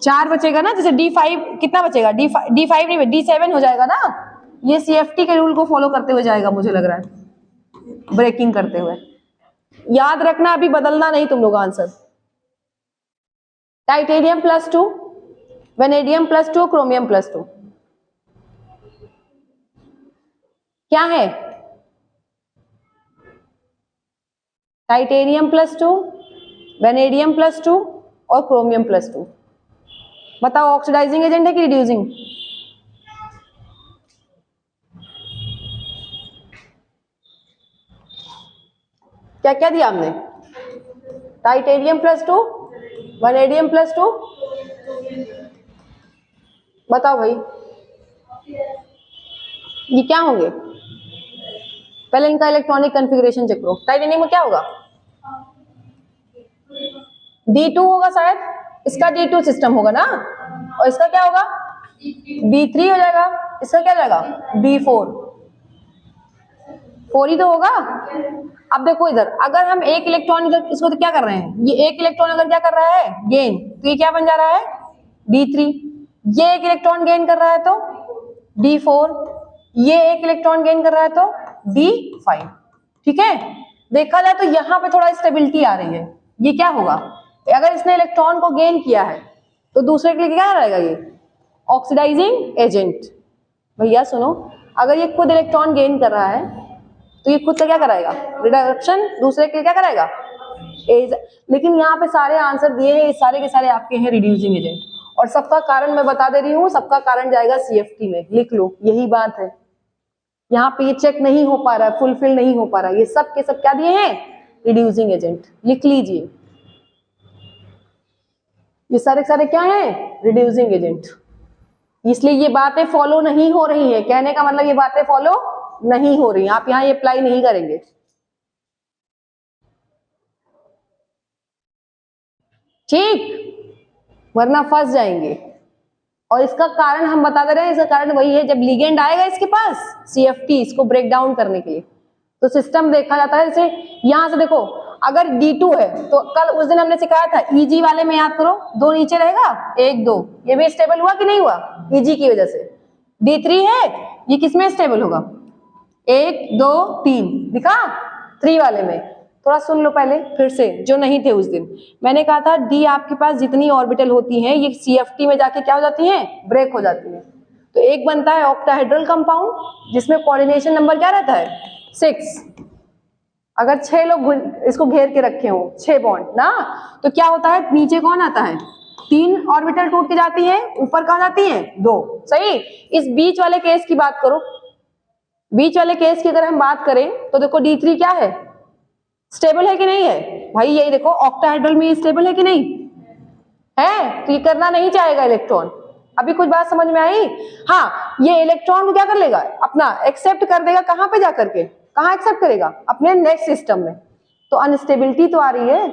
4 बचेगा ना, जैसे D5 कितना बचेगा? D5 नहीं, D7 हो जाएगा ना, ये CFT के रूल को फॉलो करते हुए जाएगा, मुझे लग रहा है, ब्रेकिंग करते हुए। याद रखना, अभी बदलना नहीं तुम लोग आंसर। टाइटेनियम +2, वेनेडियम +2, क्रोमियम +2 क्या है? टाइटेनियम +2, वेनेडियम +2 और क्रोमियम +2। बताओ ऑक्सीडाइजिंग एजेंट है कि रिड्यूसिंग? क्या क्या दिया हमने? टाइटेनियम +2, वेनेडियम +2, बताओ भाई ये क्या होंगे? पहले इनका इलेक्ट्रॉनिक कॉन्फ़िगरेशन चेक करो। टाइटेनियम में क्या होगा? D2 होगा शायद, इसका D2 सिस्टम होगा ना, और इसका क्या होगा? D3 हो जाएगा, इसका क्या जाएगा? D4, 4 ही तो होगा। अब देखो इधर, अगर हम एक इलेक्ट्रॉन इधर, इसको तो क्या कर रहे हैं, ये एक इलेक्ट्रॉन अगर क्या कर रहा है? गेन, तो ये क्या बन जा रहा है? D3। ये एक इलेक्ट्रॉन गेन कर रहा है तो D4, ये एक इलेक्ट्रॉन गेन कर रहा है तो D5। ठीक है, देखा जाए तो यहां पे थोड़ा स्टेबिलिटी आ रही है। ये क्या होगा? अगर इसने इलेक्ट्रॉन को गेन किया है तो दूसरे के लिए क्या रहेगा? ये ऑक्सीडाइजिंग एजेंट। भैया सुनो, अगर ये खुद इलेक्ट्रॉन गेन कर रहा है तो ये खुद का क्या कराएगा? रिडक्शन। दूसरे के लिए क्या कराएगा? लेकिन यहाँ पे सारे आंसर दिए हैं, सारे के सारे आपके हैं रिड्यूसिंग एजेंट, और सबका कारण मैं बता दे रही हूँ, सबका कारण जाएगा CFT में, लिख लो, यही बात है। यहाँ पे ये चेक नहीं हो पा रहा है, फुलफिल नहीं हो पा रहा है, ये सब के सब क्या दिए हैं? Reducing agent. लिख लीजिए, ये सारे सारे क्या है? Reducing agent. इसलिए ये बातें फॉलो नहीं हो रही है, कहने का मतलब ये बातें फॉलो नहीं हो रही, आप यहाँ ये अप्लाई नहीं करेंगे। ठीक, वरना फंस जाएंगे। और इसका कारण हम बता दे रहे हैं, इसका कारण वही है, जब लिगेंड आएगा इसके पास CFT इसको ब्रेक डाउन करने के लिए, तो सिस्टम देखा जाता है। जैसे यहां से देखो, अगर D2 है तो कल उस दिन हमने सिखाया था EG वाले में, याद करो, 2 नीचे रहेगा, 1 2, ये भी स्टेबल हुआ कि नहीं हुआ? EG की वजह से। D3 है, ये किसमें स्टेबल होगा? 1 2 3 दिखा 3 वाले में। थोड़ा सुन लो पहले फिर से, जो नहीं थे उस दिन। मैंने कहा था D आपके पास जितनी ऑर्बिटल होती हैं ये CFT में जाके क्या हो जाती हैं? ब्रेक हो जाती हैं। तो एक बनता है ऑक्टाहेड्रल कंपाउंड, जिसमें कोऑर्डिनेशन नंबर क्या रहता है? 6। अगर 6 लोग इसको घेर के रखे हो, 6 बॉन्ड ना, तो क्या होता है? नीचे कौन आता है? 3 ऑर्बिटल टूट के जाती है, ऊपर कहाँ जाती है? 2। सही। इस बीच वाले केस की बात करो, बीच वाले केस की अगर हम बात करें तो देखो D3 क्या है? स्टेबल है कि नहीं है? भाई यही देखो, ऑक्टाहेड्रल में स्टेबल है कि नहीं है? तो ये करना नहीं चाहेगा इलेक्ट्रॉन। अभी कुछ बात समझ में आई? हाँ, ये इलेक्ट्रॉन को क्या कर लेगा? अपना एक्सेप्ट कर देगा। कहां पे जाकर के? कहां एक्सेप्ट करेगा? अपने नेक्स्ट सिस्टम में। तो अनस्टेबिलिटी तो आ रही है,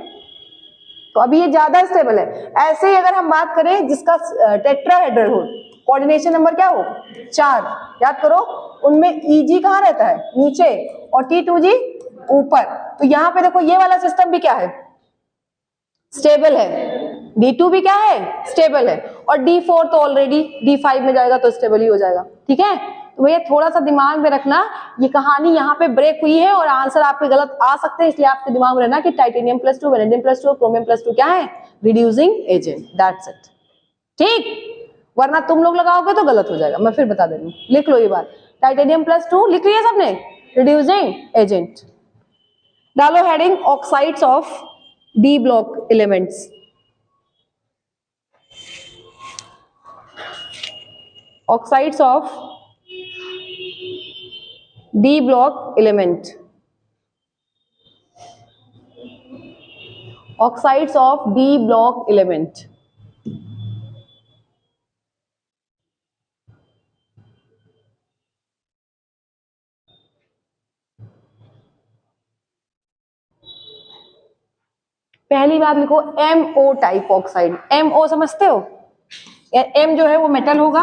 तो अभी ये ज्यादा स्टेबल है। ऐसे ही अगर हम बात करें जिसका टेट्राहेड्रल हो, कोऑर्डिनेशन नंबर क्या हो? 4, याद करो, उनमें EG कहाँ रहता है? नीचे, और T2G ऊपर। तो यहाँ पे देखो ये वाला सिस्टम भी क्या है, स्टेबल है। D2 भी क्या है, स्टेबल है। और D4 तो ऑलरेडी D5 में जाएगा तो स्टेबल ही हो जाएगा। ठीक है, तो भैया थोड़ा सा दिमाग में रखना, ये कहानी यहाँ पे ब्रेक हुई है और आंसर आपके गलत आ सकते हैं, इसलिए आपके दिमाग में रहना कि टाइटेनियम +2, वेनेडियम +2 और क्रोमियम +2 क्या है, रिड्यूसिंग एजेंट। That's it. ठीक, वरना तुम लोग लगाओगे तो गलत हो जाएगा। मैं फिर बता दे रही हूँ, लिख लो ये बात। टाइटेनियम +2 लिख लिया सबने, रिड्यूसिंग एजेंट। डालो heading oxides of D block elements. Oxides of D block element, oxides of D block element। पहली बात लिखो MO टाइप ऑक्साइड। MO समझते हो, M जो है वो मेटल होगा,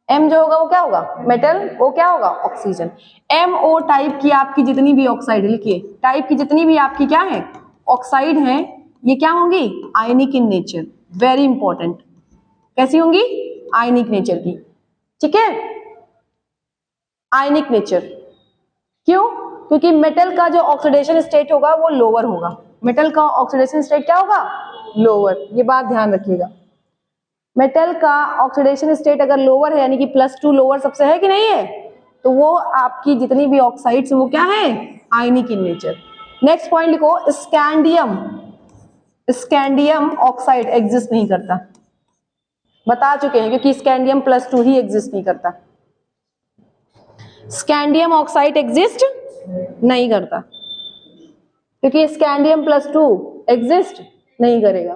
M जो होगा वो क्या होगा, मेटल, वो क्या होगा, ऑक्सीजन। MO टाइप की आपकी जितनी भी ऑक्साइड, लिखिए टाइप की जितनी भी आपकी क्या है ऑक्साइड है, ये क्या होंगी, आयनिक इन नेचर। वेरी इंपॉर्टेंट, कैसी होंगी, आयनिक नेचर की। ठीक है, आयनिक नेचर। क्यों, क्योंकि मेटल का जो ऑक्सीडेशन स्टेट होगा वो लोअर होगा। मेटल का ऑक्सीडेशन स्टेट क्या होगा, लोअर। ये बात ध्यान रखिएगा, मेटल का ऑक्सीडेशन स्टेट अगर लोअर है, यानी कि +2 लोअर सबसे है कि नहीं है, तो वो आपकी जितनी भी ऑक्साइड्स वो क्या है, आयनिक इन नेचर। नेक्स्ट पॉइंट लिखो, स्कैंडियम। स्कैंडियम ऑक्साइड एग्जिस्ट नहीं करता, बता चुके हैं, क्योंकि स्कैंडियम +2 ही एग्जिस्ट नहीं करता। स्कैंडियम ऑक्साइड एग्जिस्ट नहीं करता, क्योंकि स्कैंडियम +2 एग्जिस्ट नहीं करेगा।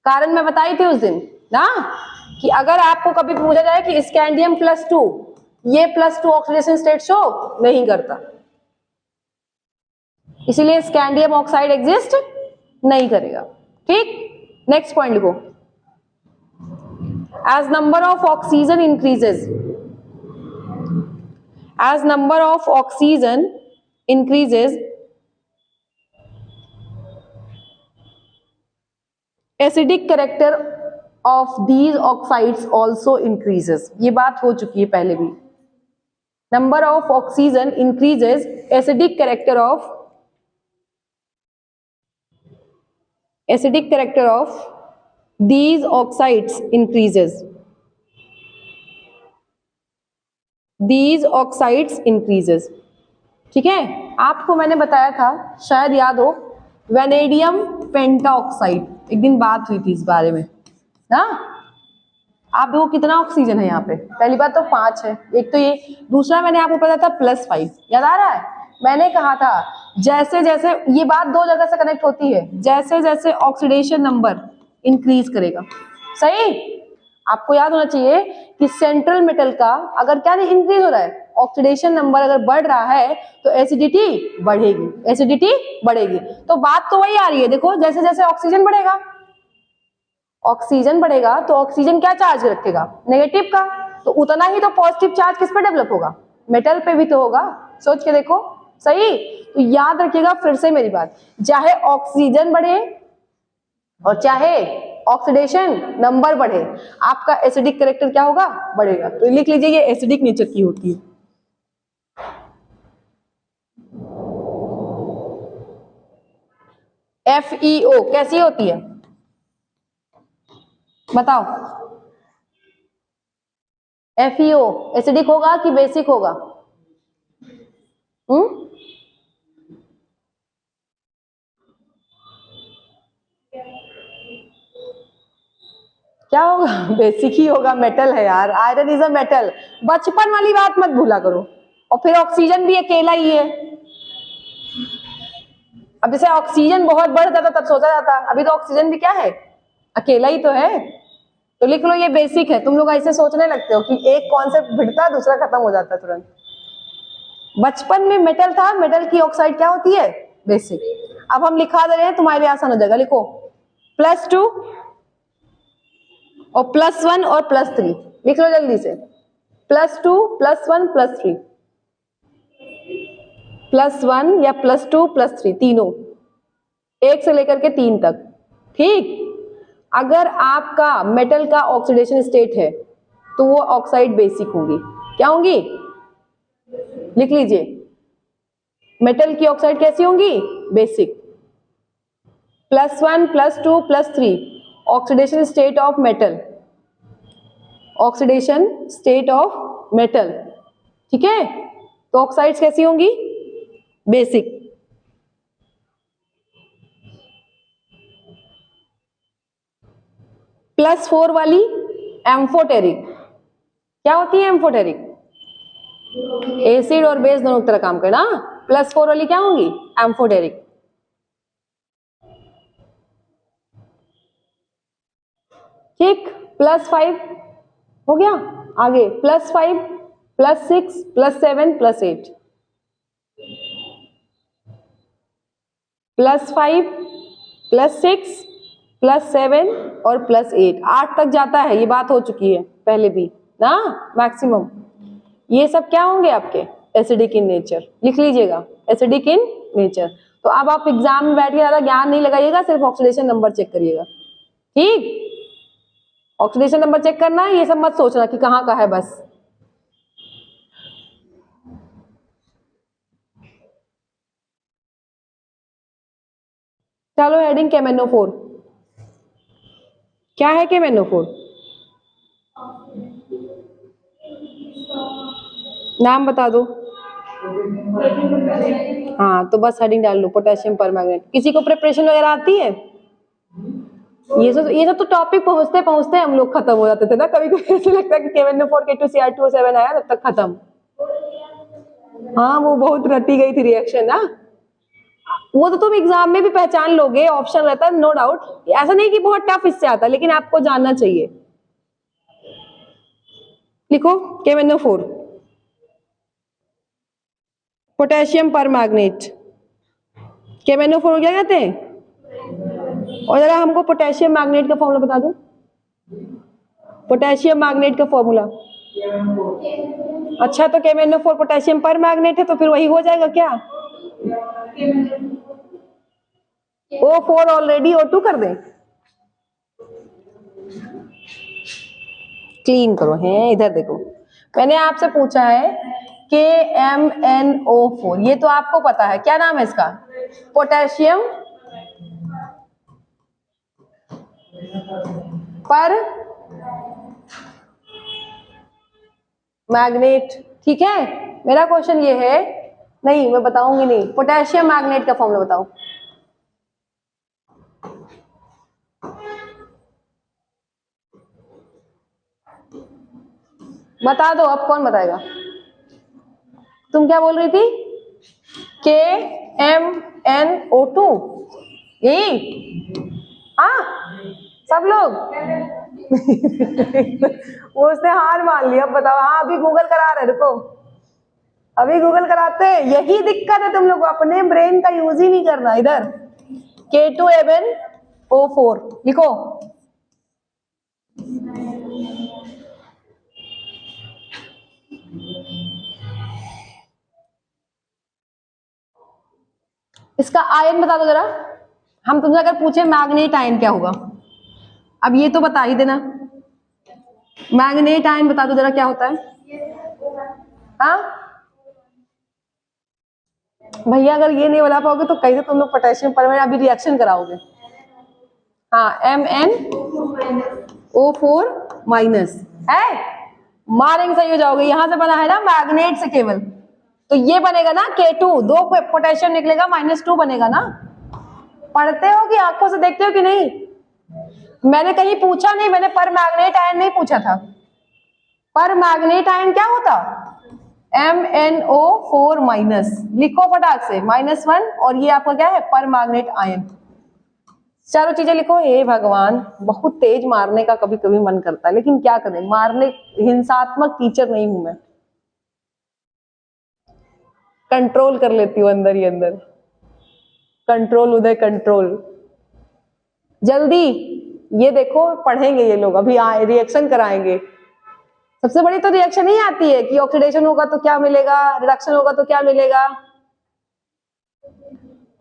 कारण मैं बताई थी उस दिन ना, कि अगर आपको कभी पूछा जाए कि स्कैंडियम +2, ये +2 ऑक्सीडेशन स्टेट शो नहीं करता, इसीलिए स्कैंडियम ऑक्साइड एग्जिस्ट नहीं करेगा। ठीक, नेक्स्ट पॉइंट लिखो, as number of oxygen increases, as number of oxygen increases, acidic character of these oxides also increases। ये बात हो चुकी है पहले भी। number of oxygen increases, acidic character of these oxides increases, these oxides increases। ठीक है, आपको मैंने बताया था, शायद याद हो, वेनेडियम पेंटाऑक्साइड, एक दिन बात हुई थी इस बारे में ना। आप देखो कितना ऑक्सीजन है यहाँ पे, पहली बात तो 5 है, एक तो ये, दूसरा मैंने आपको पता था +5, याद आ रहा है, मैंने कहा था जैसे जैसे, ये बात दो जगह से कनेक्ट होती है, जैसे जैसे ऑक्सीडेशन नंबर इंक्रीज करेगा, सही, आपको याद होना चाहिए कि सेंट्रल मेटल का अगर क्या नहीं इंक्रीज हो रहा है, ऑक्सीडेशन नंबर अगर बढ़ रहा है तो एसिडिटी बढ़ेगी, एसिडिटी बढ़ेगी। तो बात तो वही आ रही है, देखो जैसे जैसे ऑक्सीजन बढ़ेगा, ऑक्सीजन बढ़ेगा तो ऑक्सीजन क्या चार्ज रखेगा, नेगेटिव का, तो उतना ही तो पॉजिटिव चार्ज किस पे डेवलप होगा, मेटल पे भी तो होगा। सोच के देखो, सही। तो याद रखिएगा फिर से मेरी बात, चाहे ऑक्सीजन बढ़े और चाहे ऑक्सीडेशन नंबर बढ़े, आपका एसिडिक कैरेक्टर क्या होगा, बढ़ेगा। तो लिख लीजिए ये एसिडिक नेचर की होती है। FeO कैसी होती है बताओ, FeO एसिडिक होगा कि बेसिक होगा, क्या होगा, बेसिक ही होगा, मेटल है यार, आयरन इज अ मेटल, बचपन वाली बात मत भूला करो। और फिर ऑक्सीजन भी अकेला ही है, अब जैसे ऑक्सीजन बहुत बढ़ जाता तब सोचा जाता, अभी तो ऑक्सीजन भी क्या है, अकेला ही तो है। तो लिख लो ये बेसिक है। तुम लोग ऐसे सोचने लगते हो कि एक कॉन्सेप्ट भिड़ता है दूसरा खत्म हो जाता है तुरंत। बचपन में मेटल था, मेटल की ऑक्साइड क्या होती है, बेसिक। अब हम लिखा दे रहे हैं, तुम्हारे लिए आसान हो जाएगा, लिखो +2 और +1 और +3, लिख लो जल्दी से, +2 +1 +3। +1 या +2 +3 तीनों, 1 से लेकर के 3 तक। ठीक, अगर आपका मेटल का ऑक्सीडेशन स्टेट है तो वो ऑक्साइड बेसिक होंगी। क्या होंगी? लिख लीजिए, मेटल की ऑक्साइड कैसी होंगी? Basic. +1 +2 +3 oxidation state of metal, oxidation state of metal. ठीक है, तो ऑक्साइड्स कैसी होंगी? बेसिक। +4 वाली एम्फोटेरिक। क्या होती है एम्फोटेरिक? एसिड और बेस दोनों की तरह काम करना। +4 वाली क्या होंगी? एम्फोटेरिक। ठीक, +5 हो गया। आगे +5 +6 +7 +8, +5 +6 +7 और +8, 8 तक जाता है। ये बात हो चुकी है पहले भी ना, मैक्सिमम। ये सब क्या होंगे आपके? Acidic in nature. लिख लीजिएगा, एसिडिक इन नेचर। तो अब आप एग्जाम में बैठ के ज्यादा ज्ञान नहीं लगाइएगा, सिर्फ ऑक्सीडेशन नंबर चेक करिएगा। ठीक, ऑक्सीडेशन नंबर चेक करना है, ये सब मत सोचना कि कहाँ का है बस। चलो हेडिंग KMnO4। क्या है KMnO4? नाम बता दो। हाँ, तो बस हेडिंग डाल लो, पोटेशियम परमैंगनेट। किसी को प्रिपरेशन वगैरह आती है? ये सब तो टॉपिक पहुंचते पहुंचते हम लोग खत्म हो जाते थे ना। कभी कभी ऐसे लगता है कि KMnO4 K2Cr2O7 आया तब तक खत्म। हाँ, वो बहुत रटी गई थी रिएक्शन ना। वो तो तुम एग्जाम में भी पहचान लोगे, ऑप्शन रहता है, नो डाउट। ऐसा नहीं कि बहुत टफ इससे आता, लेकिन आपको जानना चाहिए। लिखो KMnO4 पोटेशियम परमैंगनेट। KMnO4 को क्या कहते हैं? और जरा हमको पोटेशियम मैग्नेट का फॉर्मूला बता दो। पोटेशियम मैग्नेट का फॉर्मूला। अच्छा, तो KMnO4 पोटेशियम परमैंगनेट है, तो फिर वही हो जाएगा क्या? O4 ऑलरेडी O2 कर दें। क्लीन करो हैं, इधर देखो। मैंने आपसे पूछा है KMnO4, ये तो आपको पता है। क्या नाम है इसका? पोटेशियम पर मैग्नेट। ठीक है, मेरा क्वेश्चन ये है, नहीं मैं बताऊंगी नहीं। पोटेशियम मैग्नेट का फॉर्मूला बताओ। बता दो, अब कौन बताएगा? तुम क्या बोल रही थी? KMnO2, यही? हाँ, सब लोग वो उसने हार मान लिया। अब बताओ। हाँ, अभी गूगल करा रहे, रुको, अभी गूगल कराते हैं। यही दिक्कत है तुम लोग को, अपने ब्रेन का यूज ही नहीं करना। इधर K2MnO4 लिखो। इसका आयन बता दो जरा। हम तुमसे अगर पूछे मैग्नेट आयन क्या होगा, अब ये तो बता ही देना। मैग्नेट आयन बता दो जरा, क्या होता है? हाँ भैया, अगर ये नहीं बता पाओगे तो कैसे तुम लोग पोटेशियम परमैंगनेट अभी रिएक्शन कराओगे? हाँ, MnO4 माइनस है, मारेंगे सही हो जाओगे। यहां से बना है ना मैग्नेट से केवल, तो ये बनेगा ना K2, 2 पोटेशियम निकलेगा, -2 बनेगा ना। पढ़ते हो कि आंखों से देखते हो कि नहीं? मैंने कहीं पूछा नहीं, मैंने पर मैग्नेट आयन नहीं पूछा था। पर मैग्नेट आयन क्या होता? MnO4 minus. लिखो फटाक से, -1, और ये आपका क्या है? पर मैग्नेट आयन। चारों चीजें लिखो। हे भगवान, बहुत तेज मारने का कभी कभी मन करता है, लेकिन क्या करें, मारने हिंसात्मक टीचर नहीं हूं मैं। कंट्रोल कर लेती हूँ अंदर ही अंदर। कंट्रोल उदय, कंट्रोल। जल्दी ये देखो, पढ़ेंगे ये लोग, अभी आए रिएक्शन कराएंगे। सबसे बड़ी तो रिएक्शन ही आती है कि ऑक्सीडेशन होगा तो क्या मिलेगा, रिडक्शन होगा तो क्या मिलेगा।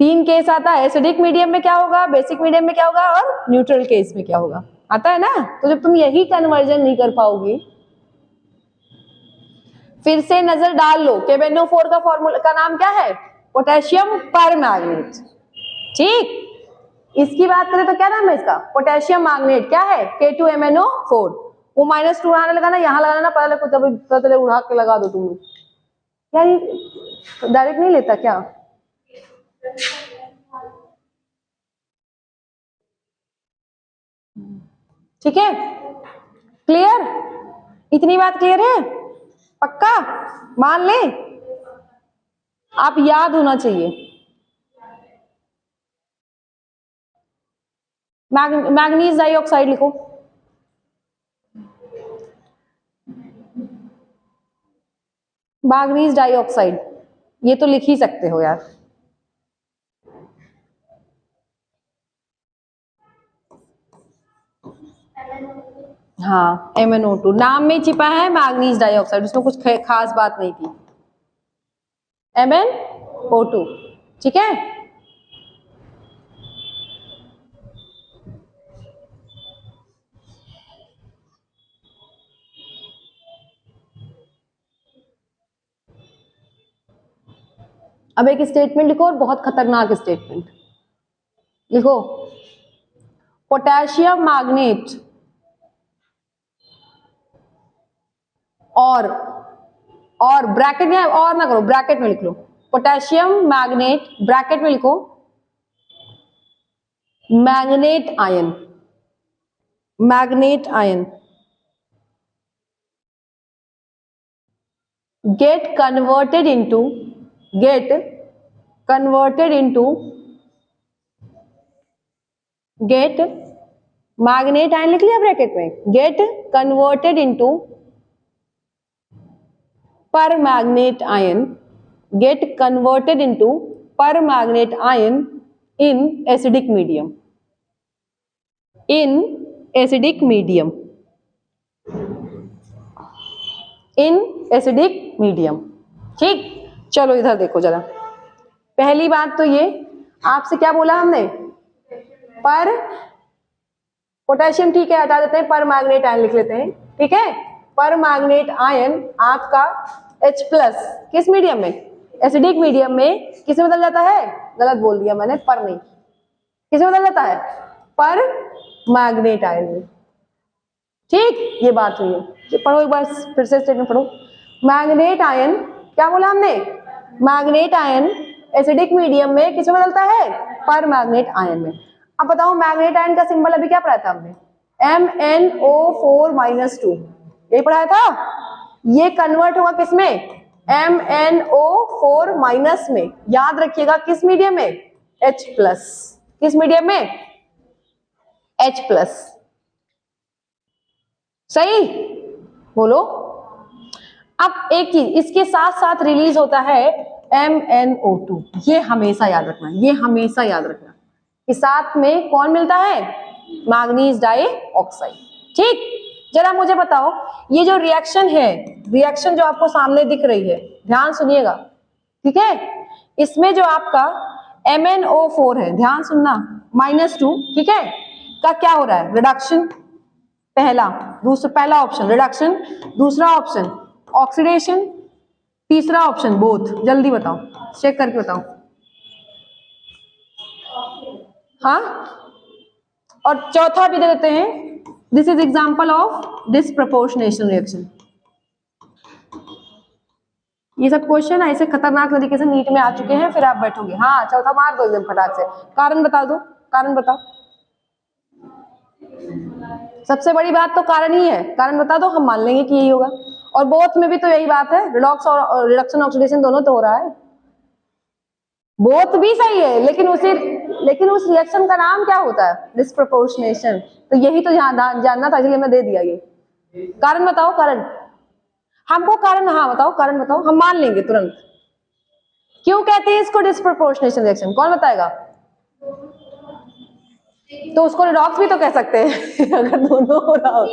तीन केस आता है, एसिडिक मीडियम में क्या होगा, बेसिक मीडियम में क्या होगा और न्यूट्रल केस में क्या होगा, आता है ना। तो जब तुम यही कन्वर्जन नहीं कर पाओगी, फिर से नजर डाल लो, KBnO4 का फॉर्मूला का नाम क्या है, पोटेशियम परमैंगनेट। ठीक, इसकी बात करें तो क्या नाम है इसका, पोटेशियम मैग्नेट, क्या है K2MnO4। वो -2 आने लगा ना, यहाँ लगाना ना, पहले कुछ अभी पहले उड़ा के लगा दो तुम लोग, क्या ये डायरेक्ट नहीं लेता क्या। ठीक है, क्लियर, इतनी बात क्लियर है, पक्का मान ले, आप याद होना चाहिए। मैग्नीज डाइऑक्साइड लिखो, मैग्नीज डाइऑक्साइड, ये तो लिख ही सकते हो यार। हाँ, MnO2 नाम में छिपा है मैग्नीज डाइऑक्साइड, उसमें कुछ खास बात नहीं थी, MnO2। ठीक है, अब एक स्टेटमेंट लिखो, और बहुत खतरनाक स्टेटमेंट लिखो, पोटेशियम मैग्नेट और ब्रैकेट में, और ना करो, ब्रैकेट में लिख लो, पोटेशियम मैग्नेट, ब्रैकेट में लिखो manganate ion, manganate ion get converted into get manganate ion लिख लिया ब्रैकेट में, get converted into परमैग्नेट ion, get converted into परमैग्नेट ion in acidic medium, in acidic medium, in acidic medium। ठीक, चलो इधर देखो जरा, पहली बात तो ये आपसे क्या बोला हमने, पर पोटेशियम, ठीक है हटा देते हैं, पर मैग्नेट आयन लिख लेते हैं। ठीक है, पर मैग्नेट आयन आपका H+ किस मीडियम में, एसिडिक मीडियम में किस में बदल जाता है, गलत बोल दिया मैंने, पर नहीं, किस में बदल जाता है, पर मैग्नेट आयन में। ठीक, ये बात हुई है, पढ़ो एक बार फिर से स्टेटमेंट पढ़ो, मैग्नेट आयन, क्या बोला हमने, मैग्नेट आयन एसिडिक मीडियम में किस में बदलता है, पर मैग्नेट आयन में। अब बताओ मैग्नेट आयन का सिंबल अभी क्या पढ़ा था हमने, MnO4-2, यही पढ़ाया था। ये कन्वर्ट होगा किस में, MnO4- में, याद रखिएगा किस मीडियम में, H+, किस मीडियम में, H+। सही बोलो। अब एक चीज इसके साथ साथ रिलीज होता है MnO2, ये हमेशा याद रखना, ये हमेशा याद रखना, कि साथ में कौन मिलता है, मैग्नीज डाइऑक्साइड। ठीक, जरा मुझे बताओ, ये जो रिएक्शन है, रिएक्शन जो आपको सामने दिख रही है, ध्यान सुनिएगा, ठीक है, इसमें जो आपका MnO4 है, ध्यान सुनना, -2, ठीक है, का क्या हो रहा है, रिडक्शन, पहला ऑप्शन रिडक्शन, दूसरा ऑप्शन ऑक्सीडेशन, तीसरा ऑप्शन बोथ, जल्दी बताओ, चेक करके बताओ। हाँ, और चौथा भी दे देते हैं, this is example of disproportionation reaction. ये सब क्वेश्चन ऐसे खतरनाक तरीके से नीट में आ चुके हैं, फिर आप बैठोगे, हाँ चौथा मार दो एकदम फटाक से। कारण बता दो, कारण बताओ, सबसे बड़ी बात तो कारण ही है, कारण बता दो, हम मान लेंगे कि यही होगा। और बोथ में भी तो यही बात है, रिडॉक्स और रिडक्शन ऑक्सीडेशन दोनों तो हो रहा है, बोथ भी सही है, लेकिन उस रिएक्शन का नाम क्या होता है, डिसप्रपोर्शनेशन। तो यही तो जानना था, इसलिए मैं दे दिया ये। कारण बताओ, कारण हमको, कारण, हाँ बताओ, कारण बताओ, हम मान लेंगे तुरंत। क्यों कहते हैं इसको डिसप्रपोर्शनेशन रिएक्शन, कौन बताएगा। तो उसको रिडॉक्स भी तो कह सकते हैं अगर दोनों हो रहा हो।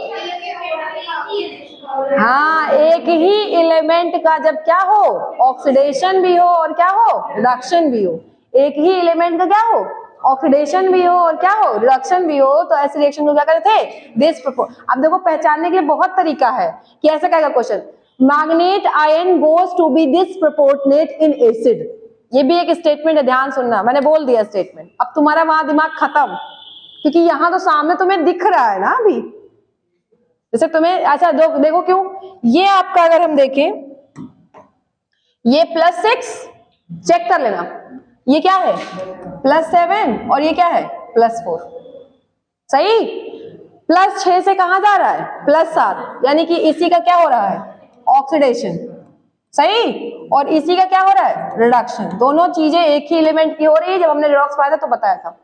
हाँ, एक ही एलिमेंट का जब क्या हो, ऑक्सीडेशन भी हो और क्या हो, रिडक्शन भी हो, एक ही एलिमेंट का क्या हो, ऑक्सीडेशन भी हो और क्या हो, रिडक्शन भी हो, तो ऐसे रिएक्शन को क्या कहते थे, डिसप्रपोर्ट। अब देखो पहचानने के लिए बहुत तरीका है कि ऐसा कहेगा question, manganate ion goes to be disproportionate in acid. ये भी एक स्टेटमेंट है, ध्यान सुनना, मैंने बोल दिया स्टेटमेंट। अब तुम्हारा वहां दिमाग खत्म, क्योंकि यहां तो सामने तुम्हें दिख रहा है ना अभी, जैसे तुम्हें अच्छा देखो क्यों, ये आपका अगर हम देखें, ये +6 चेक कर लेना, ये क्या है +7 और ये क्या है +4, सही। +6 से कहां जा रहा है +7, यानी कि इसी का क्या हो रहा है, ऑक्सीडेशन, सही। और इसी का क्या हो रहा है, रिडक्शन। दोनों चीजें एक ही एलिमेंट की हो रही है, जब हमने रिडॉक्स पढ़ा था तो बताया था,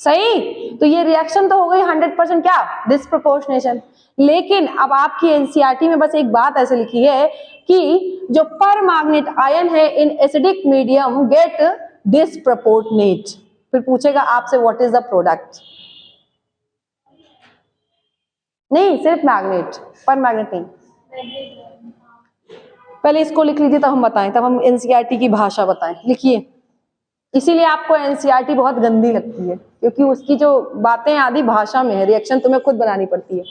सही। तो ये रिएक्शन तो हो गई 100% क्या, डिसप्रपोर्शनेशन। लेकिन अब आपकी एनसीईआरटी में बस एक बात ऐसे लिखी है कि जो परमैग्नेट आयन है इन एसिडिक मीडियम गेट डिसप्रपोर्टनेट। फिर पूछेगा आपसे व्हाट इज द प्रोडक्ट, नहीं सिर्फ मैग्नेट, परमैग्नेट नहीं। पहले इसको लिख लीजिए तब हम बताएं, तब हम एनसीईआरटी की भाषा बताएं। लिखिए, इसीलिए आपको एनसीईआरटी बहुत गंदी लगती है, क्योंकि उसकी जो बातें आदि भाषा में है, रिएक्शन तुम्हें खुद बनानी पड़ती है।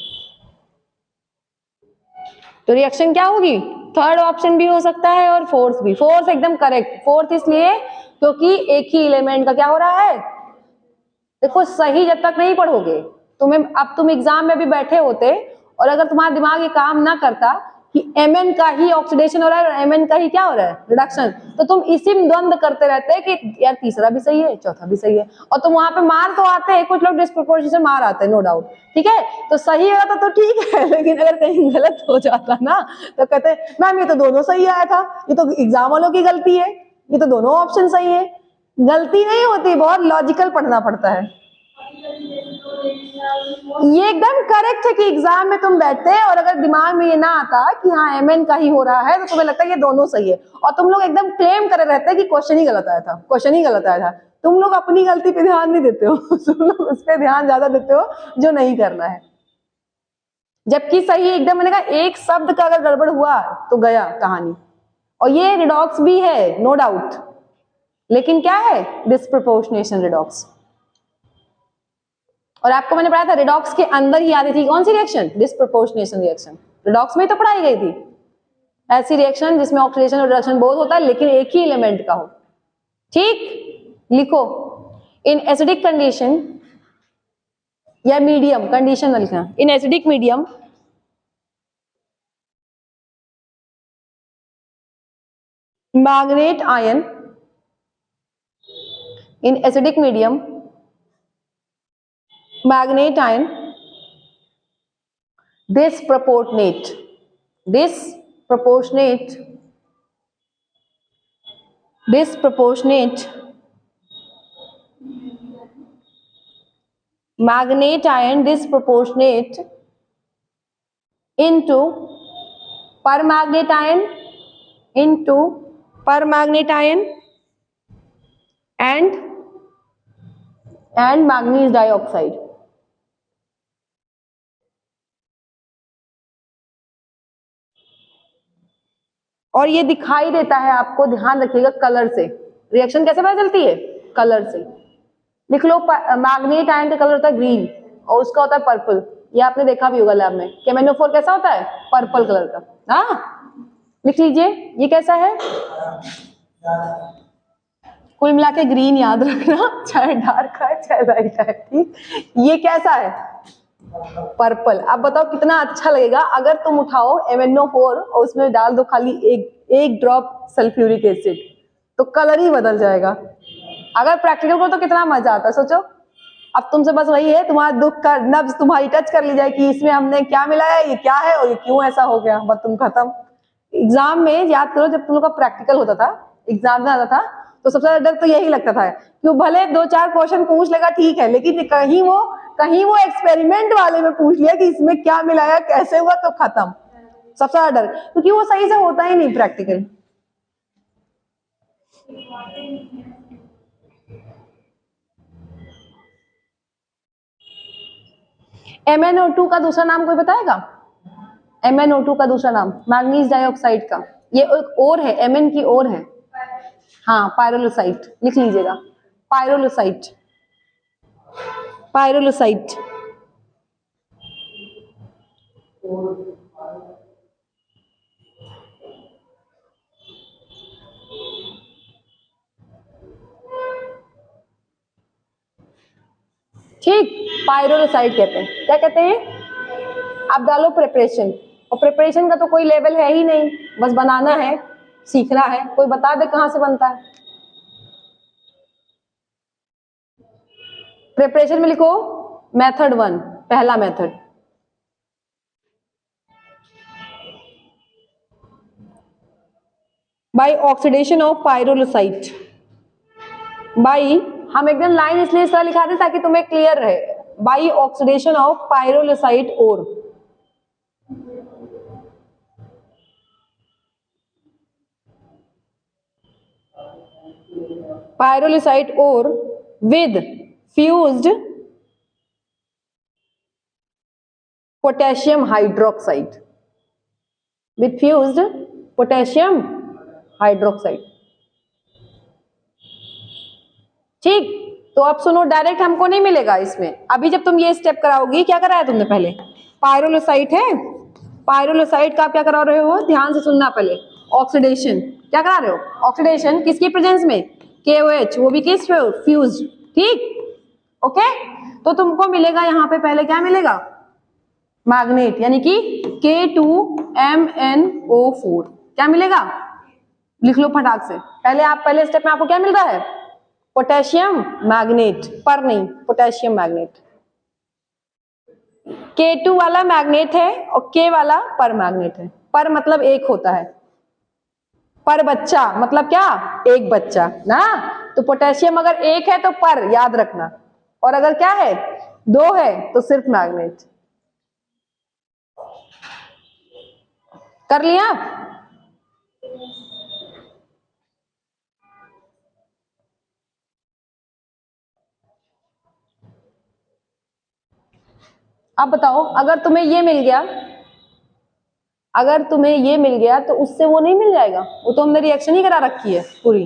तो रिएक्शन क्या होगी, थर्ड ऑप्शन भी हो सकता है और फोर्थ भी। फोर्थ एकदम करेक्ट, फोर्थ इसलिए क्योंकि एक ही एलिमेंट का क्या हो रहा है। देखो सही जब तक नहीं पढ़ोगे तुम्हें, अब तुम एग्जाम में भी बैठे होते और अगर तुम्हारा दिमाग ये काम ना करता कि Mn का ही ऑक्सीडेशन हो रहा है और Mn का ही क्या हो रहा है, रिडक्शन, तो तुम इसी में द्वंद करते रहते कि यार तीसरा भी सही है चौथा भी सही है, और तुम वहां पे मार तो आते हैं, कुछ लोग डिस्प्रोपोर्शनेशन मार आते हैं, नो डाउट, ठीक है। तो सही होता तो ठीक है, लेकिन अगर कहीं गलत हो जाता ना तो कहते मैम ये तो दोनों सही आया था, ये तो एग्जाम वालों की गलती है, ये तो दोनों ऑप्शन सही है। गलती नहीं होती, बहुत लॉजिकल पढ़ना पड़ता है। ये एकदम करेक्ट है कि एग्जाम में तुम बैठते और अगर दिमाग में ये ना आता कि हाँ Mn का ही हो रहा है, तो तुम्हें लगता है ये दोनों सही है, और तुम लोग एकदम क्लेम करे रहते हैं कि क्वेश्चन ही गलत आया था, क्वेश्चन ही गलत आया था। तुम लोग अपनी गलती पे ध्यान नहीं देते हो, तुम लोग उस पर ध्यान ज्यादा देते हो जो नहीं करना है, जबकि सही एकदम। मैंने कहा एक शब्द का अगर गड़बड़ हुआ तो गया कहानी। और ये रिडॉक्स भी है नो डाउट, लेकिन क्या है, डिस्प्रपोर्शनेशन रिडॉक्स। और आपको मैंने पढ़ाया था रिडॉक्स के अंदर ही आती थी कौन सी रिएक्शन, डिस्प्रपोर्शनेशन रिएक्शन, रिडॉक्स में ही तो पढ़ाई गई थी। ऐसी रिएक्शन जिसमें ऑक्सीडेशन और रिडक्शन बहुत होता है लेकिन एक ही एलिमेंट का हो, ठीक। लिखो, इन एसिडिक कंडीशन या मीडियम, कंडीशन लिखना, in acidic medium manganate ion, in acidic medium manganate ion disproportionate magnet ion disproportionate into permanganate ion and manganese dioxide। और ये दिखाई देता है आपको, ध्यान रखिएगा, कलर से। रिएक्शन कैसे पता चलती है, कलर से। लिख लो, मैग्नेट आयन का कलर होता है ग्रीन और उसका होता है पर्पल। ये आपने देखा भी होगा लैब में, KMnO4 कैसा होता है, पर्पल कलर का। हाँ लिख लीजिए, ये कैसा है, कुल मिला के ग्रीन याद रखना, चाहे डार्क है चाहे लाइट है, ठीक। ये कैसा है, पर्पल। अब बताओ कितना अच्छा लगेगा अगर तुम उठाओ MnO4 और उसमें डाल दो खाली एक ड्रॉप सल्फ्यूरिक एसिड, तो कलर ही बदल जाएगा। अगर प्रैक्टिकल करो तो कितना मजा आता है, सोचो। अब तुमसे बस वही है, तुम्हारा दुख का नब्ज तुम्हारी टच कर ली जाए कि इसमें हमने क्या मिलाया, ये क्या है और ये क्यों ऐसा हो गया, बस तुम खत्म। एग्जाम में याद करो, जब तुम लोग का प्रैक्टिकल होता था, एग्जाम में आता था, तो सबसे ज्यादा डर तो यही लगता था कि वो भले 2-4 क्वेश्चन पूछ लेगा, ठीक है, लेकिन कहीं वो एक्सपेरिमेंट वाले में पूछ लिया कि इसमें क्या मिलाया, कैसे हुआ, तो खत्म। सबसे ज्यादा डर, क्योंकि वो सही से होता ही नहीं प्रैक्टिकल। MnO2 का दूसरा नाम कोई बताएगा, MnO2 का दूसरा नाम, मैग्नीज डाइऑक्साइड का। ये एक और है, Mn की और है, हाँ पायरोलोसाइट, लिख लीजिएगा। Pyrolusite, pyrolusite. ठीक, पायरोलुसाइट कहते हैं। क्या कहते हैं? आप डालो प्रिपरेशन, और प्रिपरेशन का तो कोई लेवल है ही नहीं, बस बनाना है, सीखना है। कोई बता दे कहां से बनता है? प्रिपरेशन में लिखो मेथड 1, पहला मेथड। By oxidation of pyrolusite. By, हम एकदम लाइन इसलिए इस तरह लिखा थे ताकि तुम्हें क्लियर रहे। By oxidation of pyrolusite ore, pyrolusite ore with fused potassium hydroxide, with fused potassium hydroxide. ठीक, तो अब सुनो, डायरेक्ट हमको नहीं मिलेगा इसमें। अभी जब तुम ये स्टेप कराओगी, क्या कराया तुमने पहले? पायरोलुसाइट है, पायरोलुसाइट का आप क्या करा रहे हो? ध्यान से सुनना पहले। ऑक्सीडेशन, क्या करा रहे हो? ऑक्सीडेशन किसकी प्रेजेंस में? KOH, वो भी किस फ्यूज्ड। ठीक, ओके। तो तुमको मिलेगा यहाँ पे पहले क्या मिलेगा? मैग्नेट, यानी कि K2MnO4। क्या मिलेगा? लिख लो फटाक से। पहले आप पहले स्टेप में आपको क्या मिल रहा है? पोटेशियम मैग्नेट, पर नहीं, पोटेशियम मैग्नेट। K2 वाला मैग्नेट है और K वाला पर मैग्नेट है। पर मतलब एक होता है, पर बच्चा मतलब क्या? एक बच्चा ना। तो पोटेशियम अगर एक है तो पर, याद रखना, और अगर क्या है? दो है तो सिर्फ मैग्नेट। कर लिया? अब बताओ, अगर तुम्हें ये मिल गया, अगर तुम्हें ये मिल गया तो उससे वो नहीं मिल जाएगा? वो तो हमने रिएक्शन ही करा रखी है पूरी।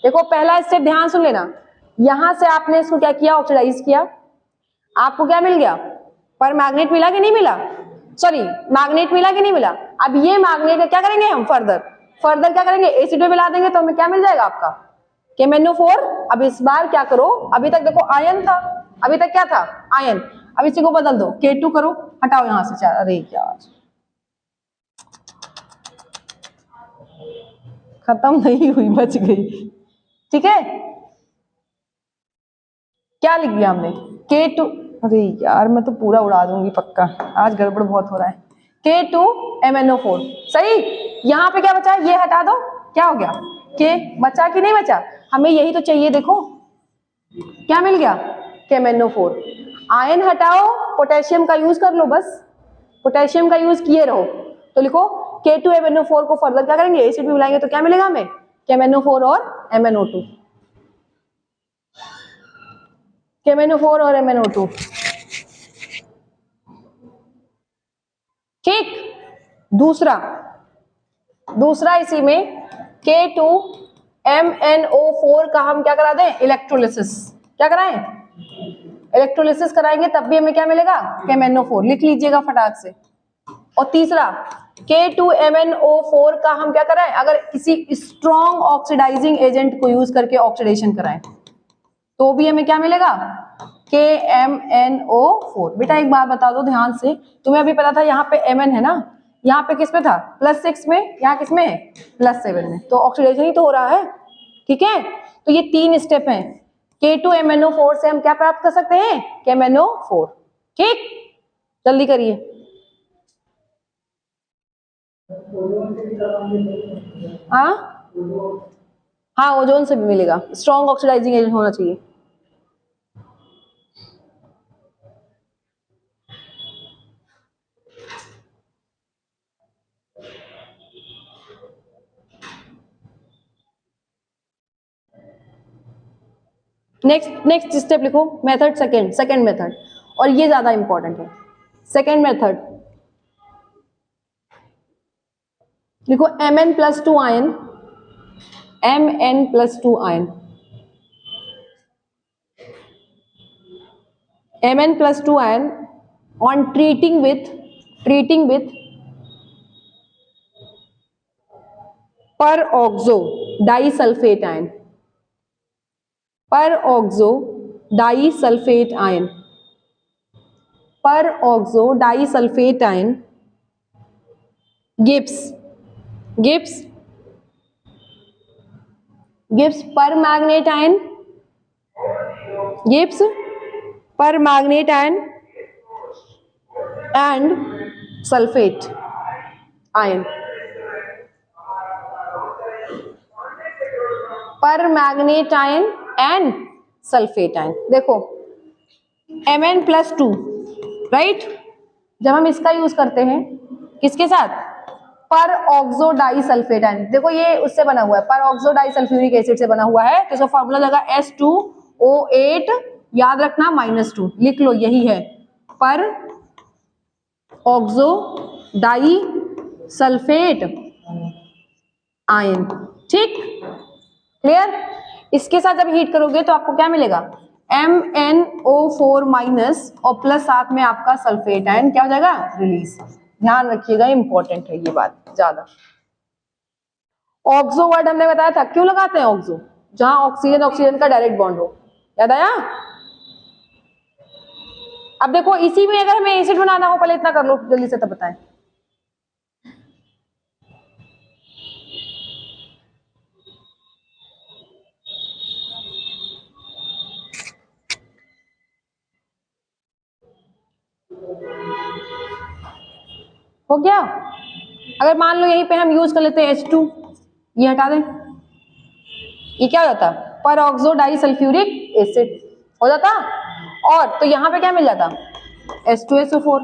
देखो पहला स्टेप ध्यान सुन लेना। यहां से आपने इसको क्या किया? ऑक्सीडाइज किया। आपको क्या मिल गया? पर मैग्नेट मिला कि नहीं मिला? सॉरी, मैग्नेट मिला कि नहीं मिला? अब ये मैग्नेट क्या करेंगे हम? फर्दर क्या करेंगे? एसिड में मिला देंगे तो हमें क्या मिल जाएगा आपका? KMnO4। अब इस बार क्या करो, अभी तक देखो आयन था, अभी तक क्या था? आयन। अब इसी को बदल दो, K2 करो, हटाओ यहां से। अरे यार, खत्म नहीं हुई, बच गई। ठीक है, क्या लिख दिया हमने? K2, अरे यार मैं तो पूरा उड़ा दूंगी पक्का, आज गड़बड़ बहुत हो रहा है। K2MnO4, सही। यहाँ पे क्या बचा? ये हटा दो, क्या हो गया? K बचा कि नहीं बचा? हमें यही तो चाहिए। देखो क्या मिल गया? KMnO4। आयन हटाओ, पोटेशियम का यूज कर लो, बस पोटेशियम का यूज किए रहो। तो लिखो K2MnO4 को फर्दर क्या करेंगे? एसिड में मिलाएंगे तो क्या मिलेगा हमें? KMnO4 और MnO2, KMnO4 और MnO2। ठीक, दूसरा इसी में K2MnO4 का हम क्या करा दें? इलेक्ट्रोलिसिस। क्या कराएं? इलेक्ट्रोलिसिस कराएंगे, तब भी हमें क्या मिलेगा? KMnO4। लिख लीजिएगा फटाक से। और तीसरा K2MnO4 का हम क्या कराएं? अगर किसी स्ट्रॉन्ग ऑक्सीडाइजिंग एजेंट को यूज करके ऑक्सीडेशन कराएं तो भी हमें क्या मिलेगा? KMnO4। बेटा एक बात बता दो ध्यान से, तुम्हें अभी पता था यहाँ पे Mn है ना, यहाँ पे किस में था? +6 में, यहाँ किस में है? +7 में। तो ऑक्सीडेशन ही तो हो रहा है। ठीक है, तो ये 3 स्टेप हैं। K2MnO4 से हम क्या प्राप्त कर सकते हैं? KMnO4। ठीक, जल्दी करिए। हाँ, ओजोन से भी मिलेगा। स्ट्रॉन्ग ऑक्सीडाइजिंग एजेंट होना चाहिए। नेक्स्ट स्टेप लिखो, मेथड सेकंड मेथड, और ये ज्यादा इंपॉर्टेंट है। सेकंड मेथड लिखो Mn+2 ion, Mn+2 ion. Mn+2 ion on treating with peroxo disulfate ion, peroxo disulfate ion, peroxo disulfate ion gives permanganate ion, gives permanganate ion and sulfate ion, permanganate ion and sulphate ion. देखो Mn+2 right, जब हम इसका use करते हैं किसके साथ, पर oxo disulphate ion. देखो ये उससे बना हुआ है, पर ऑक्सो डाइसल्फ्यूरिक एसिड से बना हुआ है, तो इसका फॉर्मूला लगा H2O8, याद रखना -2 लिख लो, यही है पर ऑक्सो डाइसल्फेट आयन। ठीक, क्लियर। इसके साथ जब हीट करोगे तो आपको क्या मिलेगा, MnO4- और प्लस साथ में आपका सल्फेट आयन क्या हो जाएगा, रिलीज। ध्यान रखिएगा, इंपॉर्टेंट है ये बात ज्यादा। ऑक्सो वर्ड हमने बताया था, क्यों लगाते हैं ऑक्सो, जहां ऑक्सीजन ऑक्सीजन का डायरेक्ट बॉन्ड हो, याद आया। अब देखो इसी में अगर हमें एसिड बनाना हो, पहले इतना कर लो जल्दी से तब बताएं। हो गया। अगर मान लो यहीं पे हम यूज कर लेते हैं H2, ये हटा दें, ये क्या हो जाता, पर ऑक्सो डाइसल्फ्यूरिक एसिड हो जाता, और तो यहाँ पे क्या मिल जाता, H2SO4,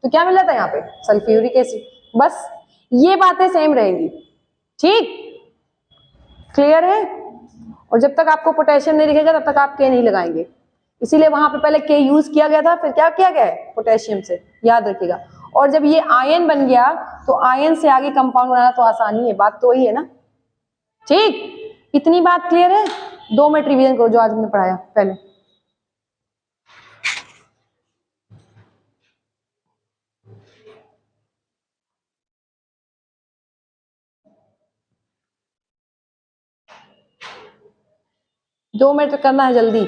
तो क्या मिल जाता है यहाँ पे, सल्फ्यूरिक एसिड। बस ये बातें सेम रहेंगी, ठीक, क्लियर है। और जब तक आपको पोटेशियम नहीं दिखेगा तब तक आप के नहीं लगाएंगे, इसीलिए वहां पे पहले के यूज किया गया था, फिर क्या किया गया है, पोटेशियम से, याद रखिएगा। और जब ये आयन बन गया तो आयन से आगे कंपाउंड बनाना तो आसानी है, बात तो वही है ना, ठीक। इतनी बात क्लियर है। 2 मिनट रिवीजन करो जो आज हमने पढ़ाया पहले। दो मिनट करना है जल्दी।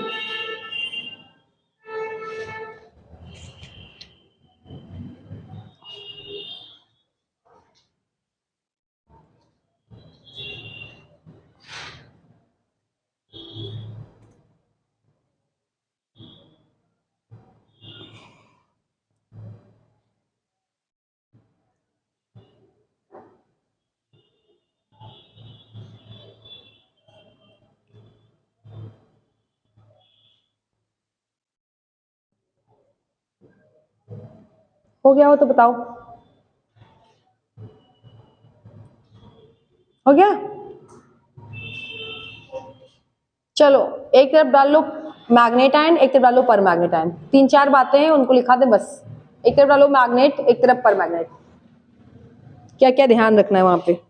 हो गया हो तो बताओ, हो गया। चलो एक तरफ डाल लो मैग्नेट आयन, एक तरफ डालो पर मैग्नेट आयन, 3-4 बातें हैं उनको लिखा दे बस। एक तरफ डालो मैग्नेट, एक तरफ पर मैग्नेट, क्या क्या ध्यान रखना है वहां पे।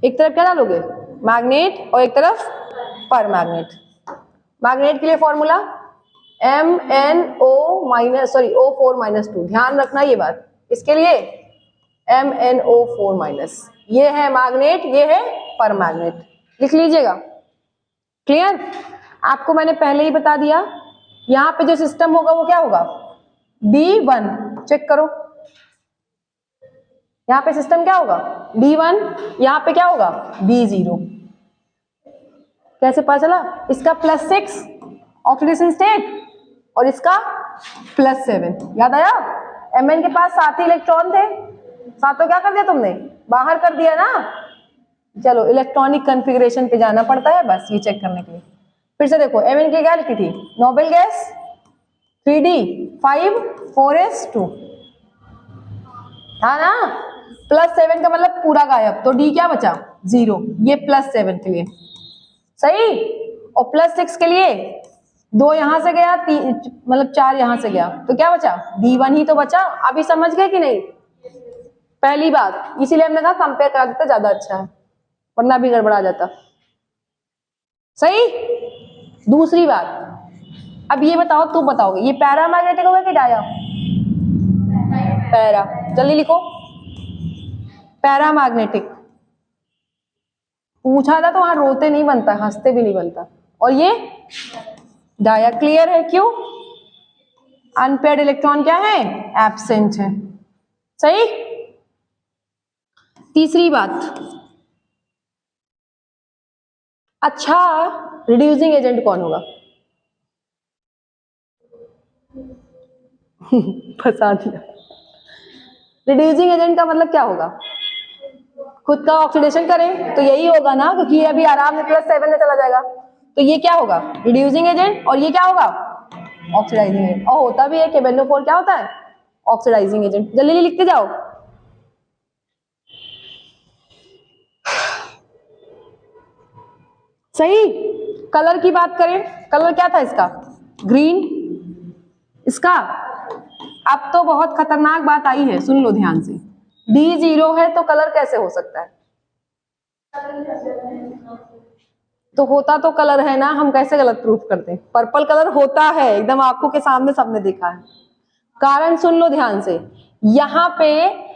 एक तरफ क्या डालोगे, मैग्नेट, और एक तरफ पर मैग्नेट। मैग्नेट के लिए फॉर्मूला O4-2, ध्यान रखना ये बात। इसके लिए MnO4-, ये है मैग्नेट, ये है पर मैग्नेट, लिख लीजिएगा, क्लियर। आपको मैंने पहले ही बता दिया, यहाँ पे जो सिस्टम होगा वो क्या होगा, D1, चेक करो, यहाँ पे सिस्टम क्या होगा, D1, यहाँ पे क्या होगा, D0। कैसे पता चला, इसका +6 ऑक्सीडेशन स्टेट और इसका +7, याद आया। Mn के पास 7 ही इलेक्ट्रॉन थे, सातों क्या कर दिया तुमने, बाहर कर दिया ना। चलो इलेक्ट्रॉनिक कॉन्फ़िगरेशन पे जाना पड़ता है बस ये चेक करने के लिए। फिर से देखो Mn की क्या लिखी थी, नोबेल गैस 3D5 4s2 था ना, +7 का मतलब पूरा गायब, तो D क्या बचा, 0, ये +7 के लिए सही, और +6 के लिए 2 यहां से गया, मतलब 4 यहां से गया, तो क्या बचा, D1 ही तो बचा। अभी समझ गए कि नहीं, पहली बात, इसीलिए हमने कहा कंपेयर करा देता ज्यादा अच्छा है, वरना भी गड़बड़ा जाता। सही। दूसरी बात, अब ये बताओ, तुम बताओगे ये पैरामैग्नेटिक होगा कि डाया? पैरा, जल्दी लिखो। पैरामैग्नेटिक पूछा था तो वहां रोते नहीं बनता, हंसते भी नहीं बनता। और ये डाया। क्लियर है? क्यों? अनपेयर्ड इलेक्ट्रॉन क्या है? एब्सेंट है। सही। तीसरी बात, अच्छा रिड्यूसिंग एजेंट कौन होगा? फंसा दिया। रिड्यूसिंग एजेंट का मतलब क्या होगा? खुद का ऑक्सीडेशन करें तो यही होगा ना, क्योंकि ये अभी आराम से +7 में चला जाएगा। तो ये क्या होगा? Reducing agent. और ये क्या होगा? Oxidizing agent. और होता भी है केबेनोफोर क्या होता है? Oxidizing agent. जल्दी लिखते जाओ। सही। कलर की बात करें, कलर क्या था इसका? ग्रीन। इसका अब तो बहुत खतरनाक बात आई है, सुन लो ध्यान से। D 0 है तो कलर कैसे हो सकता है? तो होता तो कलर है ना, हम कैसे गलत प्रूफ करते हैं? पर्पल कलर होता है, एकदम आंखों के सामने सबने देखा है। कारण सुन लो ध्यान से। यहाँ पे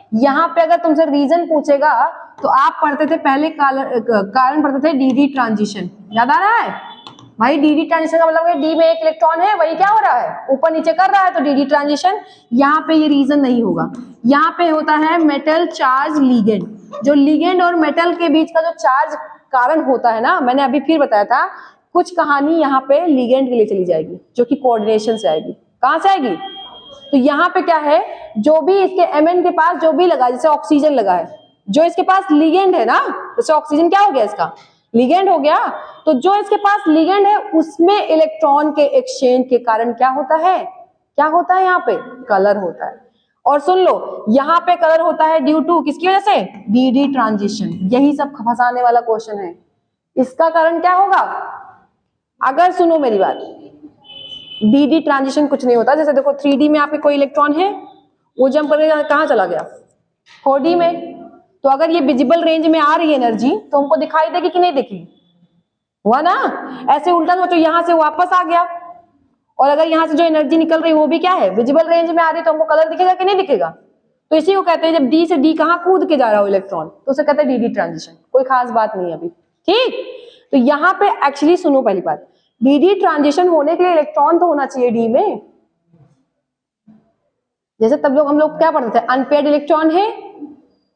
अगर तुमसे रीजन पूछेगा तो आप पढ़ते थे पहले कारण पढ़ते थे डी ट्रांजिशन। याद आ रहा है भाई? डी ट्रांजिशन का मतलब है डी में एक इलेक्ट्रॉन है, वही क्या हो रहा है? ऊपर नीचे कर रहा है, तो डी ट्रांजिशन। यहाँ पे ये रीजन नहीं होगा। यहाँ पे होता है मेटल चार्ज लिगेंड। जो लिगेंड और मेटल के बीच का जो चार्ज कारण होता है ना, मैंने अभी फिर बताया था, कुछ कहानी यहाँ पे लिगेंड के लिए चली जाएगी, जो कि कोऑर्डिनेशन से आएगी। कहां से आएगी? तो यहाँ पे क्या है, जो भी इसके Mn के पास जो भी लगा, जैसे ऑक्सीजन लगा है, जो इसके पास लिगेंड है ना, जैसे ऑक्सीजन क्या हो गया? इसका लिगेंड हो गया। तो जो इसके पास लिगेंड है उसमें इलेक्ट्रॉन के एक्सचेंज के कारण क्या होता है? क्या होता है? यहाँ पे कलर होता है। और सुन लो, यहाँ पे कलर होता है ड्यू टू किसकी वजह से? D transition. यही सब फंसाने वाला क्वेश्चन है। इसका कारण क्या होगा? अगर सुनो मेरी बात, डी ट्रांजिशन कुछ नहीं होता। जैसे देखो 3D में आपके कोई इलेक्ट्रॉन है, वो जंप करके कहाँ चला गया? 4D में। तो अगर ये विजिबल रेंज में आ रही है एनर्जी, तो हमको दिखाई देगी कि नहीं देगी? हुआ ना? ऐसे उल्टा सोचो, यहां से वापस आ गया, और अगर यहां से जो एनर्जी निकल रही है वो भी क्या है? विजिबल रेंज में आ रही है, तो हमको कलर दिखेगा कि नहीं दिखेगा? तो इसी को कहते हैं जब डी से डी कहाँ कूद के जा रहा हो इलेक्ट्रॉन, तो उसे कहते हैं डी ट्रांजिशन। कोई खास बात नहीं है अभी, ठीक? तो यहाँ पे एक्चुअली सुनो पहली बात, डी ट्रांजिशन होने के लिए इलेक्ट्रॉन तो होना चाहिए डी में। जैसे तब हम लोग क्या पढ़ते थे? अनपेयर्ड इलेक्ट्रॉन है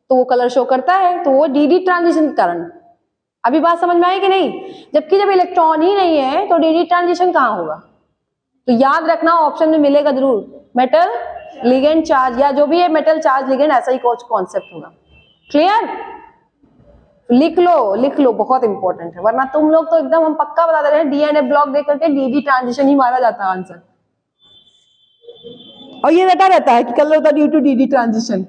तो वो कलर शो करता है, तो वो डी ट्रांजिशन के कारण। अभी बात समझ में आई कि नहीं? जबकि जब इलेक्ट्रॉन ही नहीं है तो डी ट्रांजिशन कहाँ होगा? तो याद रखना, ऑप्शन में मिलेगा जरूर, मेटल लिगेंड चार्ज, या जो भी है मेटल चार्ज लिगेंड, ऐसा ही कुछ कॉन्सेप्ट होगा। क्लियर? लिख लो, बहुत इंपॉर्टेंट है, वरना तुम लोग तो एकदम हम पक्का बता दे रहे हैं, डीएनए ब्लॉक देख करके डी ट्रांजिशन ही मारा जाता है आंसर। और ये रटा रहता है कि कलर होता है ड्यू टू डी ट्रांजिशन।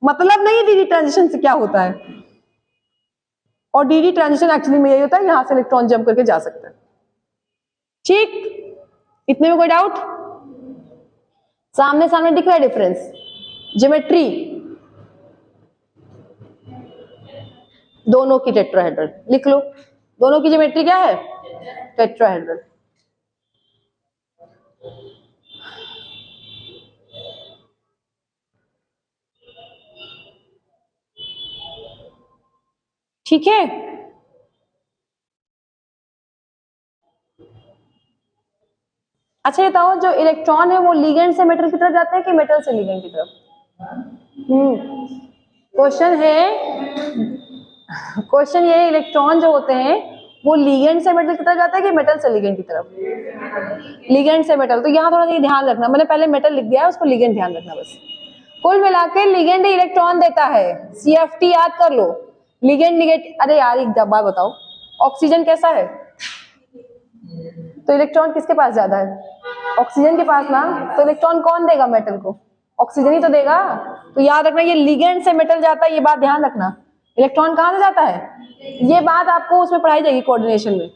मतलब नहीं डी ट्रांजिशन से क्या होता है। और डी ट्रांजिशन एक्चुअली में यही होता है, यहां से इलेक्ट्रॉन जंप करके जा सकता है। ठीक? इतने में कोई डाउट? सामने सामने दिख रहा है डिफरेंस? ज्योमेट्री दोनों की टेट्राहेड्रल, लिख लो। दोनों की ज्योमेट्री क्या है? टेट्राहेड्रल। ठीक है? अच्छा ये बताओ, जो इलेक्ट्रॉन है वो लिगेंड से मेटल की तरफ जाते हैं कि मेटल से लिगेंड की तरफ? क्वेश्चन ये, इलेक्ट्रॉन जो होते हैं वो लिगेंड से मेटल की तरफ जाता है कि मेटल से लिगेंड की तरफ? लिगेंड से मेटल। तो यहाँ थोड़ा सा ध्यान रखना, मैंने पहले मेटल लिख दिया है, उसको लिगेंड ध्यान रखना बस। कुल मिलाके लिगेंड इलेक्ट्रॉन देता है। CFT याद कर लो, लिगेंड निगेटिव। अरे यार एक बात बताओ, ऑक्सीजन कैसा है? तो इलेक्ट्रॉन किसके पास ज्यादा है? ऑक्सीजन के पास ना। तो इलेक्ट्रॉन कौन देगा मेटल को? ऑक्सीजन ही तो देगा। तो याद रखना, ये लिगेंड से मेटल जाता है, ये बात ध्यान रखना। इलेक्ट्रॉन कहां से जाता है? ये बात आपको उसमें पढ़ाई जाएगी कोऑर्डिनेशन में।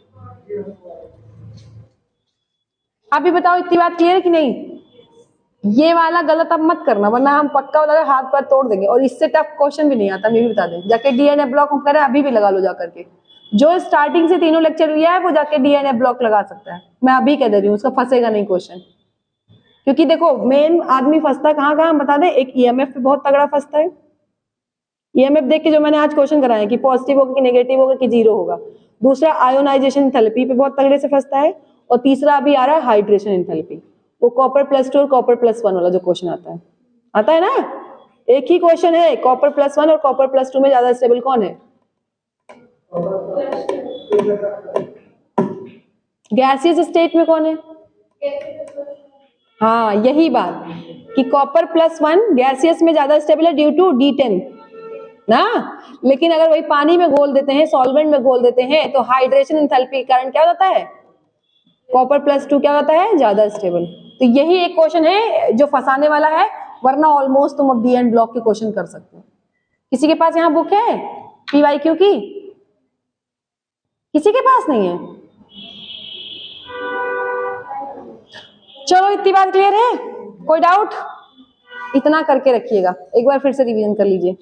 अभी बताओ, इतनी बात क्लियर है कि नहीं? ये वाला गलत अब मत करना, वरना हम पक्का वाला हाथ पर तोड़ देंगे। और इससे टफ क्वेश्चन भी नहीं आता, मैं भी बता दें। जाके डीएनए ब्लॉक हम करें, अभी भी लगा लो जा करके, जो स्टार्टिंग से तीनों लेक्चर लिया है वो जाके डीएनए ब्लॉक लगा सकता है, मैं अभी कह दे रही हूँ, उसका फंसेगा नहीं क्वेश्चन। क्योंकि देखो मेन आदमी फंसता कहाँ कहाँ बता दे, एक ईएमएफ पे बहुत तगड़ा फंसता है। ईएमएफ देख के जो मैंने आज क्वेश्चन कराया कि पॉजिटिव होगा कि नेगेटिव होगा कि जीरो होगा। दूसरा आयोनाइजेशन एंथैल्पी पे बहुत तगड़े से फंसता है। और तीसरा अभी आ रहा है हाइड्रेशन एंथैल्पी, वो कॉपर+2 और कॉपर+1 वाला जो क्वेश्चन आता है ना। एक ही क्वेश्चन है, कॉपर+1 और कॉपर+2 में ज्यादा स्टेबल कौन है? गैसियस स्टेट में कौन है? हाँ यही बात कि कॉपर+1 गैसियस में ज्यादा स्टेबल है ड्यू टू D10 ना। लेकिन अगर वही पानी में घोल देते हैं, सॉल्वेंट में घोल देते हैं, तो हाइड्रेशन एंथैल्पी के कारण क्या होता है? कॉपर+2 क्या होता है? ज्यादा स्टेबल। तो यही एक क्वेश्चन है जो फंसाने वाला है, वरना ऑलमोस्ट तुम अब डीएन ब्लॉक के क्वेश्चन कर सकते हो। किसी के पास यहाँ बुक है PYQ की? किसी के पास नहीं है? चलो इतनी बात क्लियर है, कोई डाउट? इतना करके रखिएगा, एक बार फिर से रिवीजन कर लीजिए।